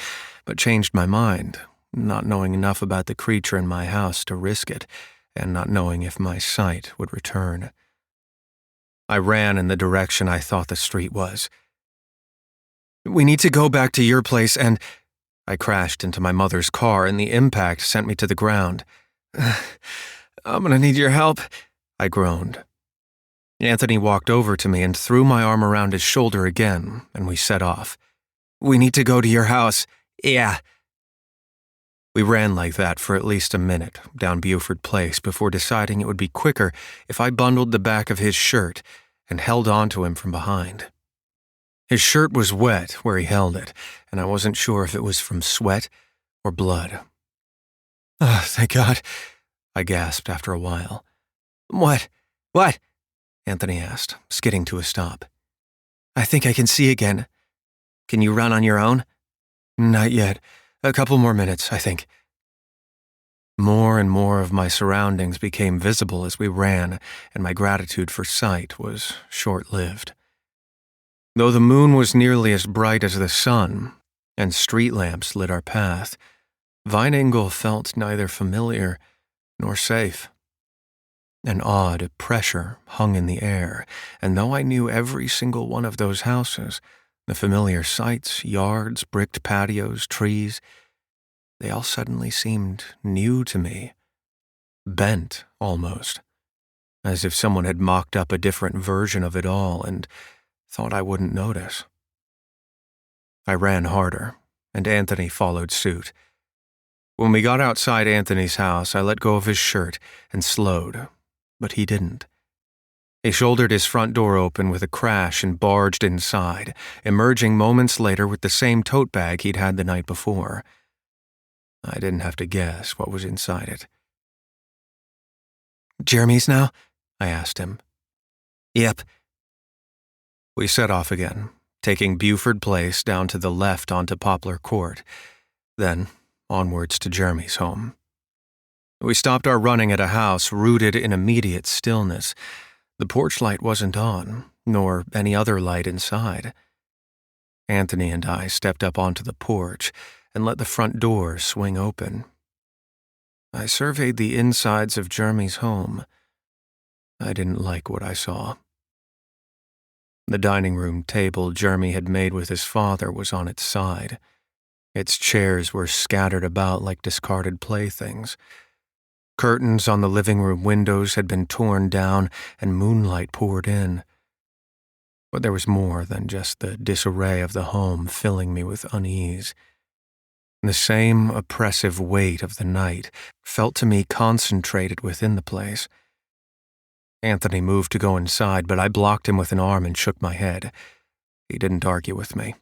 but changed my mind, not knowing enough about the creature in my house to risk it, and not knowing if my sight would return. I ran in the direction I thought the street was. "We need to go back to your place and—" I crashed into my mother's car, and the impact sent me to the ground. "I'm gonna need your help," I groaned. Anthony walked over to me and threw my arm around his shoulder again, and we set off. "We need to go to your house. Yeah." We ran like that for at least a minute down Beaufort Place before deciding it would be quicker if I bundled the back of his shirt and held on to him from behind. His shirt was wet where he held it, and I wasn't sure if it was from sweat or blood. "Oh, thank God," I gasped after a while. What? What?" Anthony asked, skidding to a stop. "I think I can see again. Can you run on your own?" "Not yet. A couple more minutes, I think." More and more of my surroundings became visible as we ran, and my gratitude for sight was short-lived. Though the moon was nearly as bright as the sun, and street lamps lit our path, Vineangle felt neither familiar nor safe. An odd pressure hung in the air, and though I knew every single one of those houses, the familiar sights, yards, bricked patios, trees, they all suddenly seemed new to me. Bent, almost. As if someone had mocked up a different version of it all and thought I wouldn't notice. I ran harder, and Anthony followed suit. When we got outside Anthony's house, I let go of his shirt and slowed, but he didn't. He shouldered his front door open with a crash and barged inside, emerging moments later with the same tote bag he'd had the night before. I didn't have to guess what was inside it. "Jeremy's now?" I asked him. "Yep." We set off again, taking Beaufort Place down to the left onto Poplar Court, then onwards to Jeremy's home. We stopped our running at a house rooted in immediate stillness. The porch light wasn't on, nor any other light inside. Anthony and I stepped up onto the porch and let the front door swing open. I surveyed the insides of Jeremy's home. I didn't like what I saw. The dining room table Jeremy had made with his father was on its side. Its chairs were scattered about like discarded playthings. Curtains on the living room windows had been torn down and moonlight poured in. But there was more than just the disarray of the home filling me with unease. The same oppressive weight of the night felt to me concentrated within the place. Anthony moved to go inside, but I blocked him with an arm and shook my head. He didn't argue with me.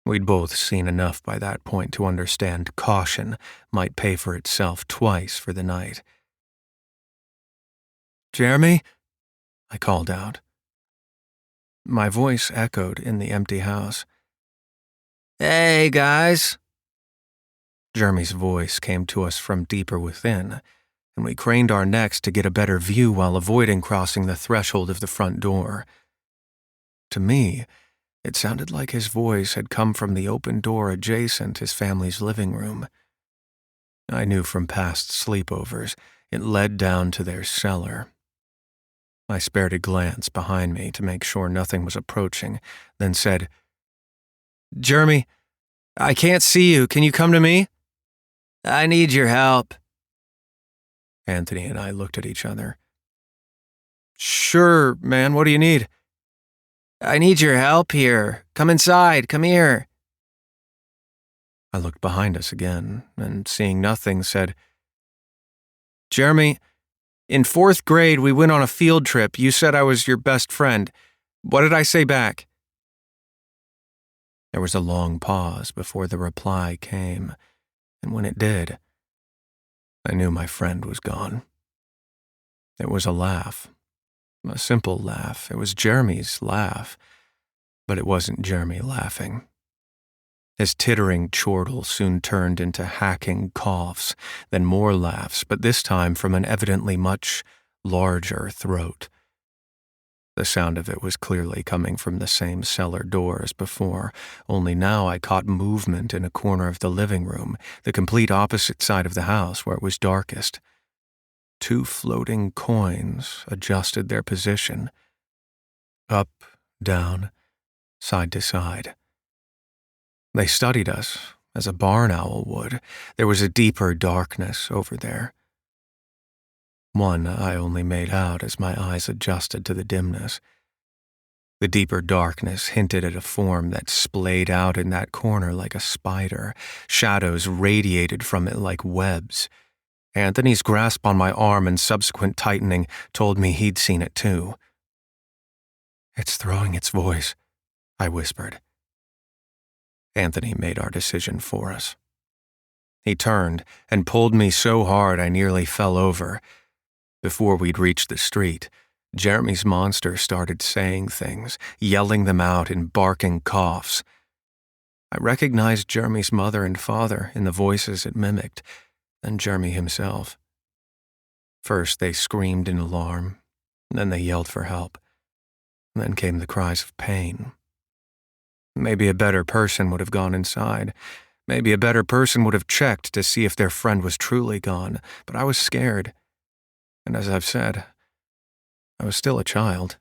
We'd both seen enough by that point to understand caution might pay for itself twice for the night. "Jeremy?" I called out. My voice echoed in the empty house. "Hey, guys." Jeremy's voice came to us from deeper within, and we craned our necks to get a better view while avoiding crossing the threshold of the front door. To me, it sounded like his voice had come from the open door adjacent his family's living room. I knew from past sleepovers it led down to their cellar. I spared a glance behind me to make sure nothing was approaching, then said, "Jeremy, I can't see you. Can you come to me?" "I need your help." Anthony and I looked at each other. "Sure, man, what do you need?" "I need your help here. Come inside, come here." I looked behind us again, and seeing nothing, said, "Jeremy, in 4th grade we went on a field trip. You said I was your best friend. What did I say back?" There was a long pause before the reply came, and when it did, I knew my friend was gone. It was a laugh. A simple laugh. It was Jeremy's laugh, but it wasn't Jeremy laughing. His tittering chortle soon turned into hacking coughs, then more laughs, but this time from an evidently much larger throat. The sound of it was clearly coming from the same cellar door as before, only now I caught movement in a corner of the living room, the complete opposite side of the house where it was darkest. 2 floating coins adjusted their position. Up, down, side to side. They studied us, as a barn owl would. There was a deeper darkness over there. One I only made out as my eyes adjusted to the dimness. The deeper darkness hinted at a form that splayed out in that corner like a spider. Shadows radiated from it like webs. Anthony's grasp on my arm and subsequent tightening told me he'd seen it too. "It's throwing its voice," I whispered. Anthony made our decision for us. He turned and pulled me so hard I nearly fell over. Before we'd reached the street, Jeremy's monster started saying things, yelling them out in barking coughs. I recognized Jeremy's mother and father in the voices it mimicked, and Jeremy himself. First they screamed in alarm, then they yelled for help. Then came the cries of pain. Maybe a better person would have gone inside. Maybe a better person would have checked to see if their friend was truly gone, but I was scared. And as I've said, I was still a child.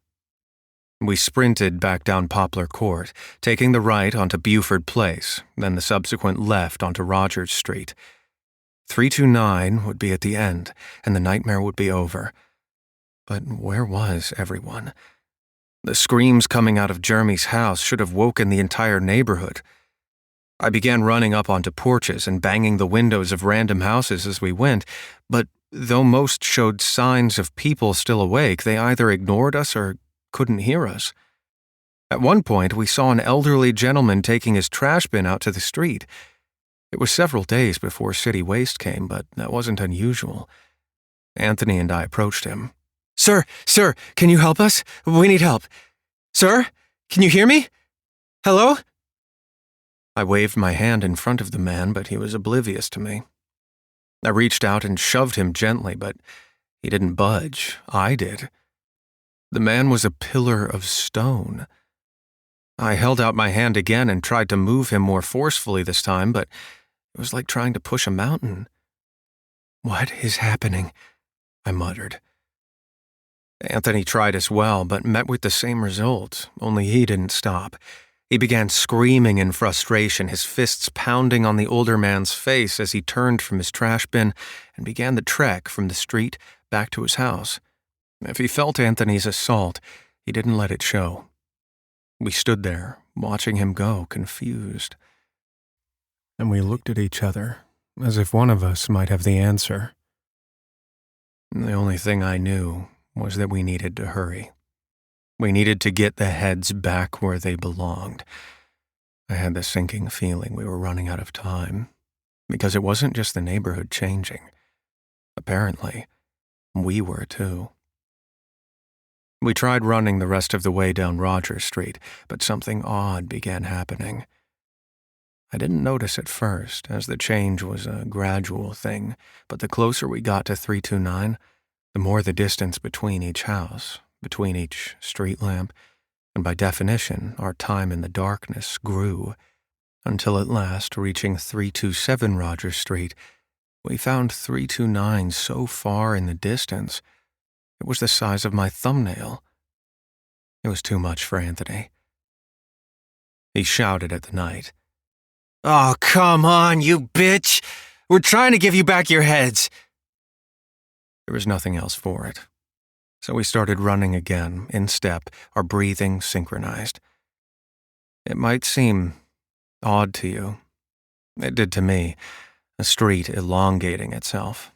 We sprinted back down Poplar Court, taking the right onto Buford Place, then the subsequent left onto Rogers Street. 329 would be at the end, and the nightmare would be over. But where was everyone? The screams coming out of Jeremy's house should have woken the entire neighborhood. I began running up onto porches and banging the windows of random houses as we went, but though most showed signs of people still awake, they either ignored us or couldn't hear us. At one point, we saw an elderly gentleman taking his trash bin out to the street. It was several days before city waste came, but that wasn't unusual. Anthony and I approached him. Sir, can you help us? We need help. Sir, can you hear me? Hello?" I waved my hand in front of the man, but he was oblivious to me. I reached out and shoved him gently, but he didn't budge. I did. The man was a pillar of stone. I held out my hand again and tried to move him more forcefully this time, but it was like trying to push a mountain. "What is happening?" I muttered. Anthony tried as well, but met with the same result, only he didn't stop. He began screaming in frustration, his fists pounding on the older man's face as he turned from his trash bin and began the trek from the street back to his house. If he felt Anthony's assault, he didn't let it show. We stood there, watching him go, confused. And we looked at each other, as if one of us might have the answer. The only thing I knew was that we needed to hurry. We needed to get the heads back where they belonged. I had the sinking feeling we were running out of time, because it wasn't just the neighborhood changing. Apparently, we were too. We tried running the rest of the way down Rogers Street, but something odd began happening. I didn't notice at first, as the change was a gradual thing, but the closer we got to 329, the more the distance between each house, between each street lamp, and by definition, our time in the darkness grew, until at last, reaching 327 Rogers Street, we found 329 so far in the distance, it was the size of my thumbnail. It was too much for Anthony. He shouted at the night. "Oh, come on, you bitch! We're trying to give you back your heads!" There was nothing else for it. So we started running again, in step, our breathing synchronized. It might seem odd to you. It did to me, a street elongating itself.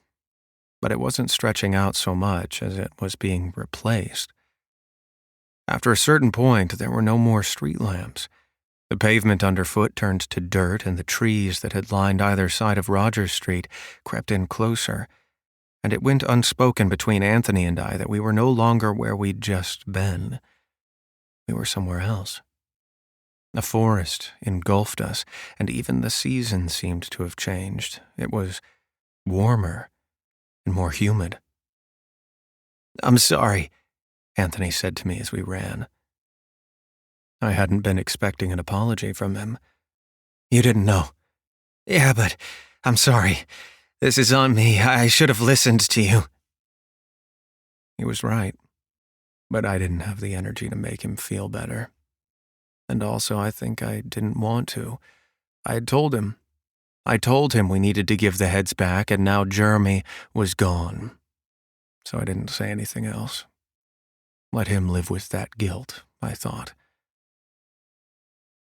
But it wasn't stretching out so much as it was being replaced. After a certain point, there were no more street lamps. The pavement underfoot turned to dirt, and the trees that had lined either side of Rogers Street crept in closer. And it went unspoken between Anthony and I that we were no longer where we'd just been. We were somewhere else. A forest engulfed us, and even the season seemed to have changed. It was warmer and more humid. "I'm sorry," Anthony said to me as we ran. I hadn't been expecting an apology from him. "You didn't know." "Yeah, but I'm sorry. This is on me. I should have listened to you." He was right, but I didn't have the energy to make him feel better. And also, I think I didn't want to. I told him we needed to give the heads back, and now Jeremy was gone. so I didn't say anything else. Let him live with that guilt, I thought.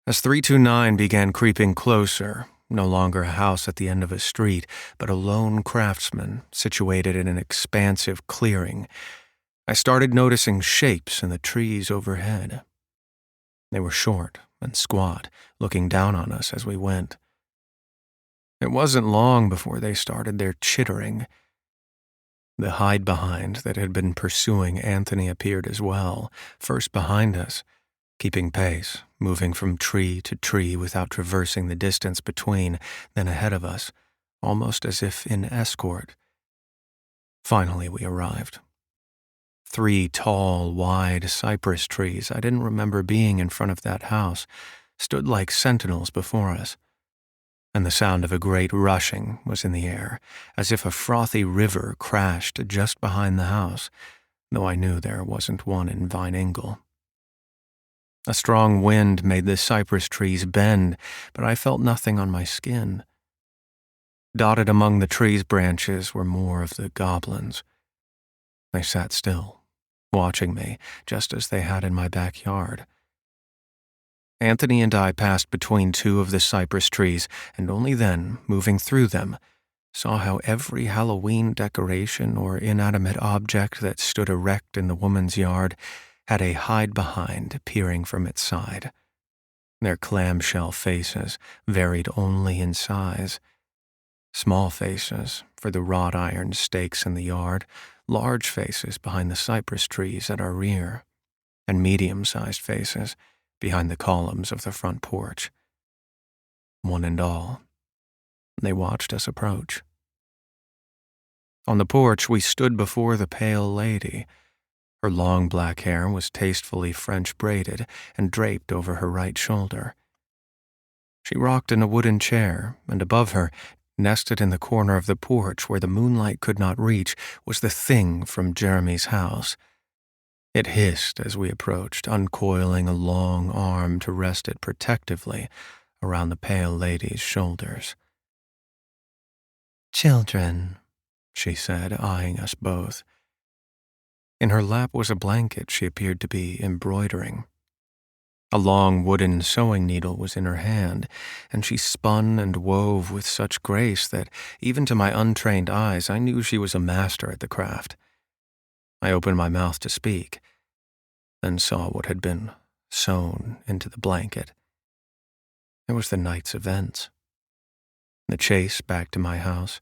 As 329 began creeping closer, no longer a house at the end of a street, but a lone craftsman situated in an expansive clearing, I started noticing shapes in the trees overhead. They were short and squat, looking down on us as we went. It wasn't long before they started their chittering. The hide-behind that had been pursuing Anthony appeared as well, first behind us, keeping pace, moving from tree to tree without traversing the distance between, then ahead of us, almost as if in escort. Finally we arrived. 3 tall, wide cypress trees I didn't remember being in front of that house stood like sentinels before us, and the sound of a great rushing was in the air, as if a frothy river crashed just behind the house, though I knew there wasn't one in Vine Ingle. A strong wind made the cypress trees bend, but I felt nothing on my skin. Dotted among the trees' branches were more of the goblins. They sat still, watching me, just as they had in my backyard. Anthony and I passed between 2 of the cypress trees, and only then, moving through them, saw how every Halloween decoration or inanimate object that stood erect in the woman's yard had a hide-behind peering from its side. Their clamshell faces varied only in size. Small faces for the wrought iron stakes in the yard, large faces behind the cypress trees at our rear, and medium-sized faces behind the columns of the front porch. One and all, they watched us approach. On the porch, we stood before the pale lady. Her long black hair was tastefully French braided and draped over her right shoulder. She rocked in a wooden chair, and above her, nested in the corner of the porch where the moonlight could not reach, was the thing from Jeremy's house. It hissed as we approached, uncoiling a long arm to rest it protectively around the pale lady's shoulders. "Children," she said, eyeing us both. In her lap was a blanket she appeared to be embroidering. A long wooden sewing needle was in her hand, and she spun and wove with such grace that, even to my untrained eyes, I knew she was a master at the craft. I opened my mouth to speak, then saw what had been sewn into the blanket. It was the night's events. The chase back to my house,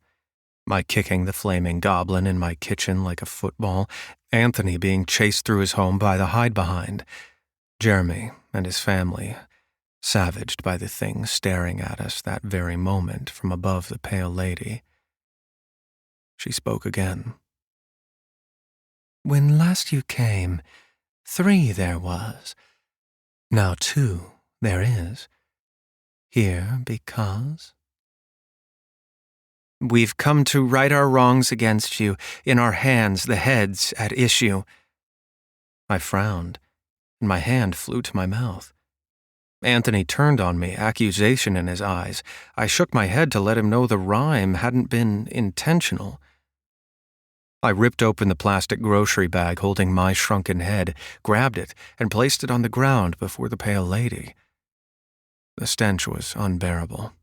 my kicking the flaming goblin in my kitchen like a football, Anthony being chased through his home by the hide-behind, Jeremy and his family, savaged by the thing staring at us that very moment from above the pale lady. She spoke again. "When last you came, 3 there was. Now 2 there is. Here because we've come to right our wrongs against you, in our hands the heads at issue." I frowned, and my hand flew to my mouth. Anthony turned on me, accusation in his eyes. I shook my head to let him know the rhyme hadn't been intentional. I ripped open the plastic grocery bag holding my shrunken head, grabbed it, and placed it on the ground before the pale lady. The stench was unbearable.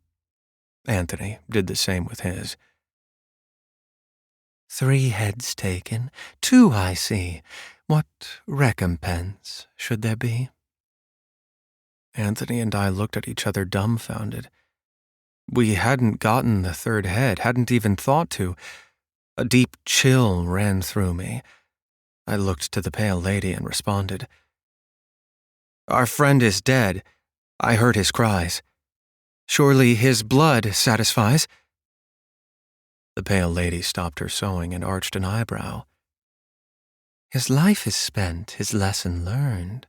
Anthony did the same with his. 3 heads taken, 2 I see. What recompense should there be? Anthony and I looked at each other dumbfounded. We hadn't gotten the 3rd head, hadn't even thought to. A deep chill ran through me. I looked to the pale lady and responded. "Our friend is dead. I heard his cries. Surely his blood satisfies." The pale lady stopped her sewing and arched an eyebrow. "His life is spent, his lesson learned.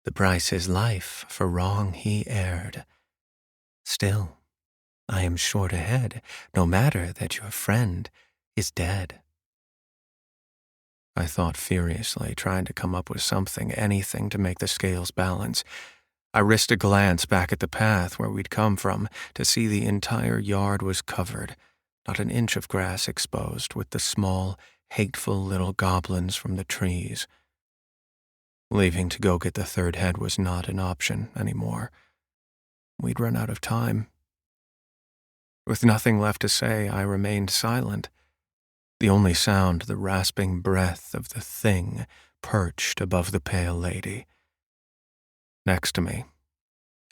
The price is life for wrong he erred. Still, I am short ahead, no matter that your friend is dead." I thought furiously, trying to come up with something, anything to make the scales balance. I risked a glance back at the path where we'd come from to see the entire yard was covered, not an inch of grass exposed, with the small, hateful little goblins from the trees. Leaving to go get the third head was not an option anymore. We'd run out of time. With nothing left to say, I remained silent. The only sound the rasping breath of the thing perched above the pale lady. Next to me,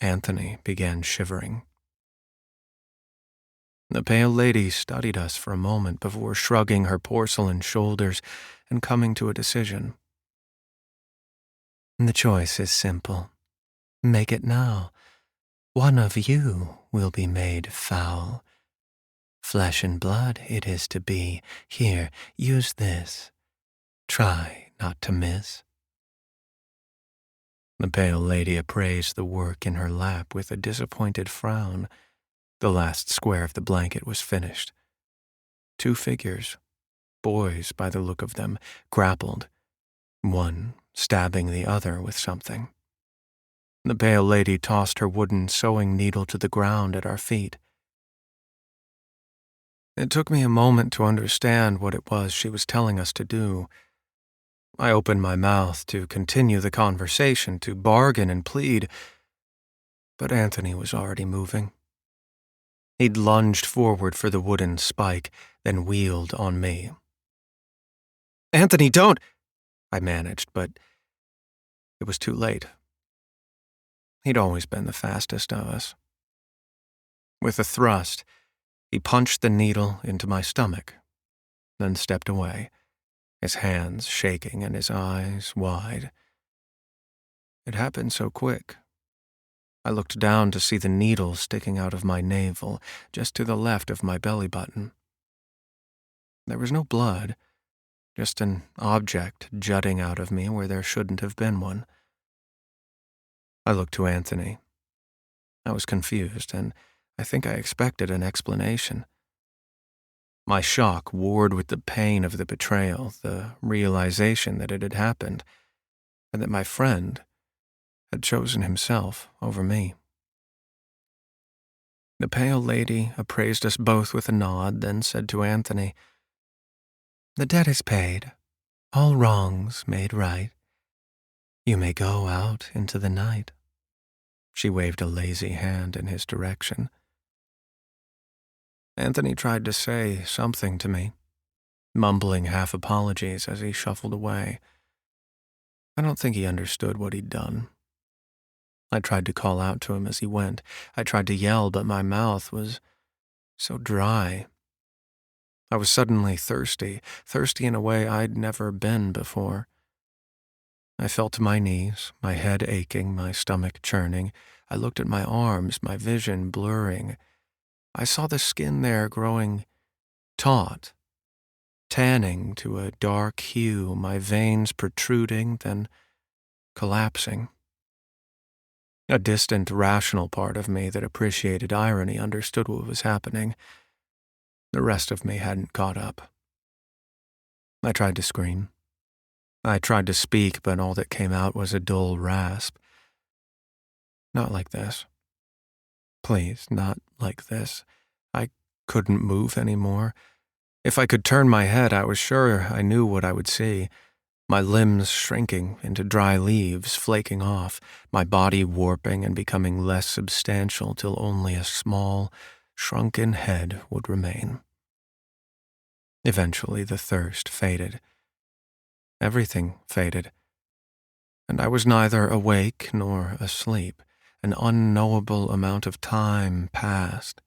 Anthony began shivering. The pale lady studied us for a moment before shrugging her porcelain shoulders and coming to a decision. The choice is simple. Make it now. One of you will be made foul. Flesh and blood it is to be. Here, use this. Try not to miss. The pale lady appraised the work in her lap with a disappointed frown. The last square of the blanket was finished. 2 figures, boys by the look of them, grappled, one stabbing the other with something. The pale lady tossed her wooden sewing needle to the ground at our feet. It took me a moment to understand what it was she was telling us to do. I opened my mouth to continue the conversation, to bargain and plead, but Anthony was already moving. He'd lunged forward for the wooden spike, then wheeled on me. "Anthony, don't!" I managed, but it was too late. He'd always been the fastest of us. With a thrust, he punched the needle into my stomach, then stepped away, his hands shaking and his eyes wide. It happened so quick. I looked down to see the needle sticking out of my navel, just to the left of my belly button. There was no blood, just an object jutting out of me where there shouldn't have been one. I looked to Anthony. I was confused, and I think I expected an explanation. My shock warred with the pain of the betrayal, the realization that it had happened, and that my friend had chosen himself over me. The pale lady appraised us both with a nod, then said to Anthony, "The debt is paid, all wrongs made right. You may go out into the night." She waved a lazy hand in his direction. Anthony tried to say something to me, mumbling half apologies as he shuffled away. I don't think he understood what he'd done. I tried to call out to him as he went. I tried to yell, but my mouth was so dry. I was suddenly thirsty in a way I'd never been before. I fell to my knees, my head aching, my stomach churning. I looked at my arms, my vision blurring. I saw the skin there growing taut, tanning to a dark hue, my veins protruding, then collapsing. A distant, rational part of me that appreciated irony understood what was happening. The rest of me hadn't caught up. I tried to scream. I tried to speak, but all that came out was a dull rasp. Not like this. Please, not like this. I couldn't move anymore. If I could turn my head, I was sure I knew what I would see. My limbs shrinking into dry leaves, flaking off, my body warping and becoming less substantial till only a small, shrunken head would remain. Eventually, the thirst faded. Everything faded. And I was neither awake nor asleep. An unknowable amount of time passed.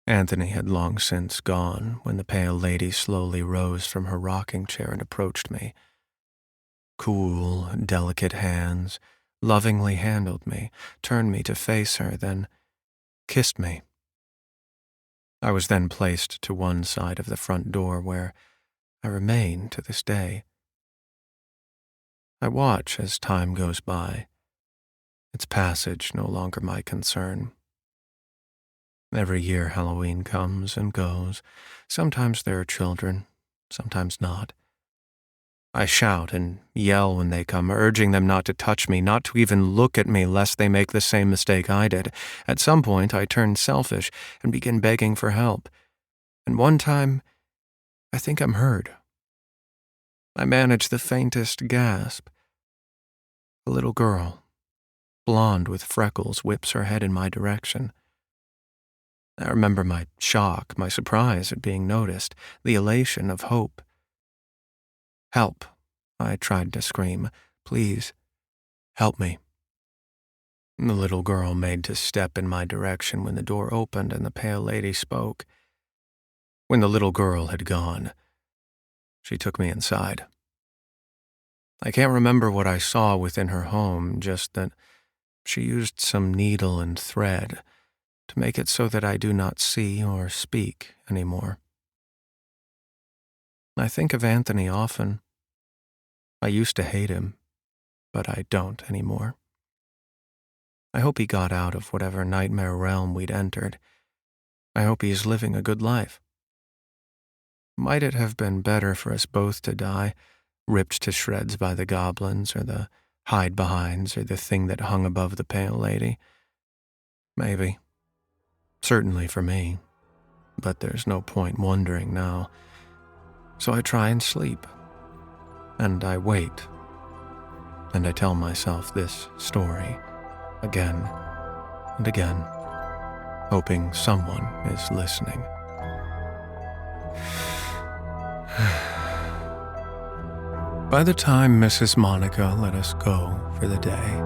Anthony had long since gone when the pale lady slowly rose from her rocking chair and approached me. Cool, delicate hands lovingly handled me, turned me to face her, then kissed me. I was then placed to one side of the front door where I remain to this day. I watch as time goes by, its passage no longer my concern. Every year Halloween comes and goes. Sometimes there are children, sometimes not. I shout and yell when they come, urging them not to touch me, not to even look at me lest they make the same mistake I did. At some point I turn selfish and begin begging for help. And one time, I think I'm heard. I managed the faintest gasp. A little girl, blonde with freckles, whips her head in my direction. I remember my shock, my surprise at being noticed, the elation of hope. "Help," I tried to scream. "Please, help me." The little girl made to step in my direction when the door opened and the pale lady spoke. When the little girl had gone, she took me inside. I can't remember what I saw within her home, just that she used some needle and thread to make it so that I do not see or speak anymore. I think of Anthony often. I used to hate him, but I don't anymore. I hope he got out of whatever nightmare realm we'd entered. I hope he is living a good life. Might it have been better for us both to die, ripped to shreds by the goblins or the hide-behinds or the thing that hung above the pale lady? Maybe. Certainly for me. But there's no point wondering now. So I try and sleep. And I wait. And I tell myself this story again and again, hoping someone is listening. By the time Mrs. Monica let us go for the day,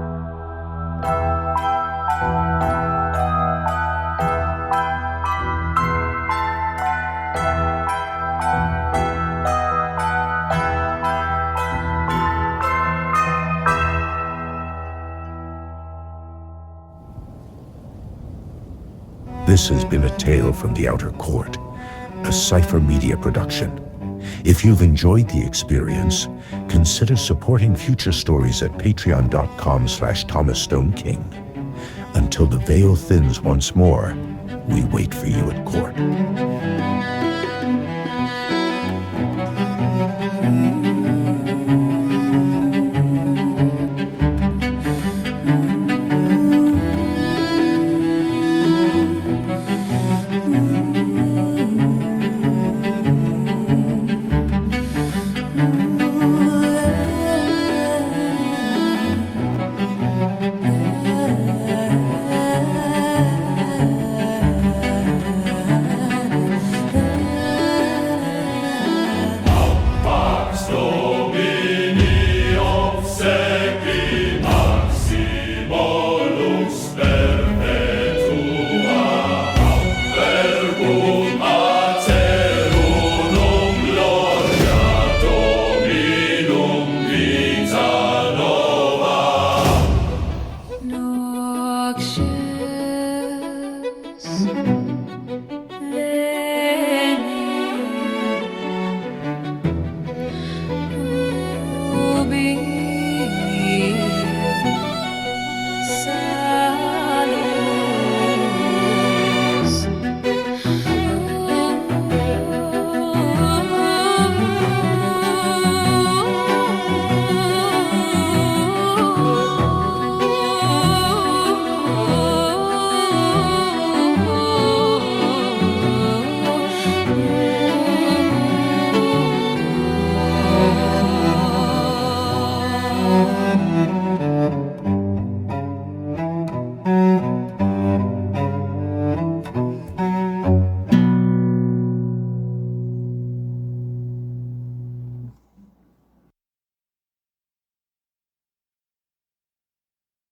This has been a tale from the Outer Court, a Cypher Media production. If you've enjoyed the experience, consider supporting future stories at patreon.com/Thomas Stoneking. Until the veil thins once more, we wait for you at court.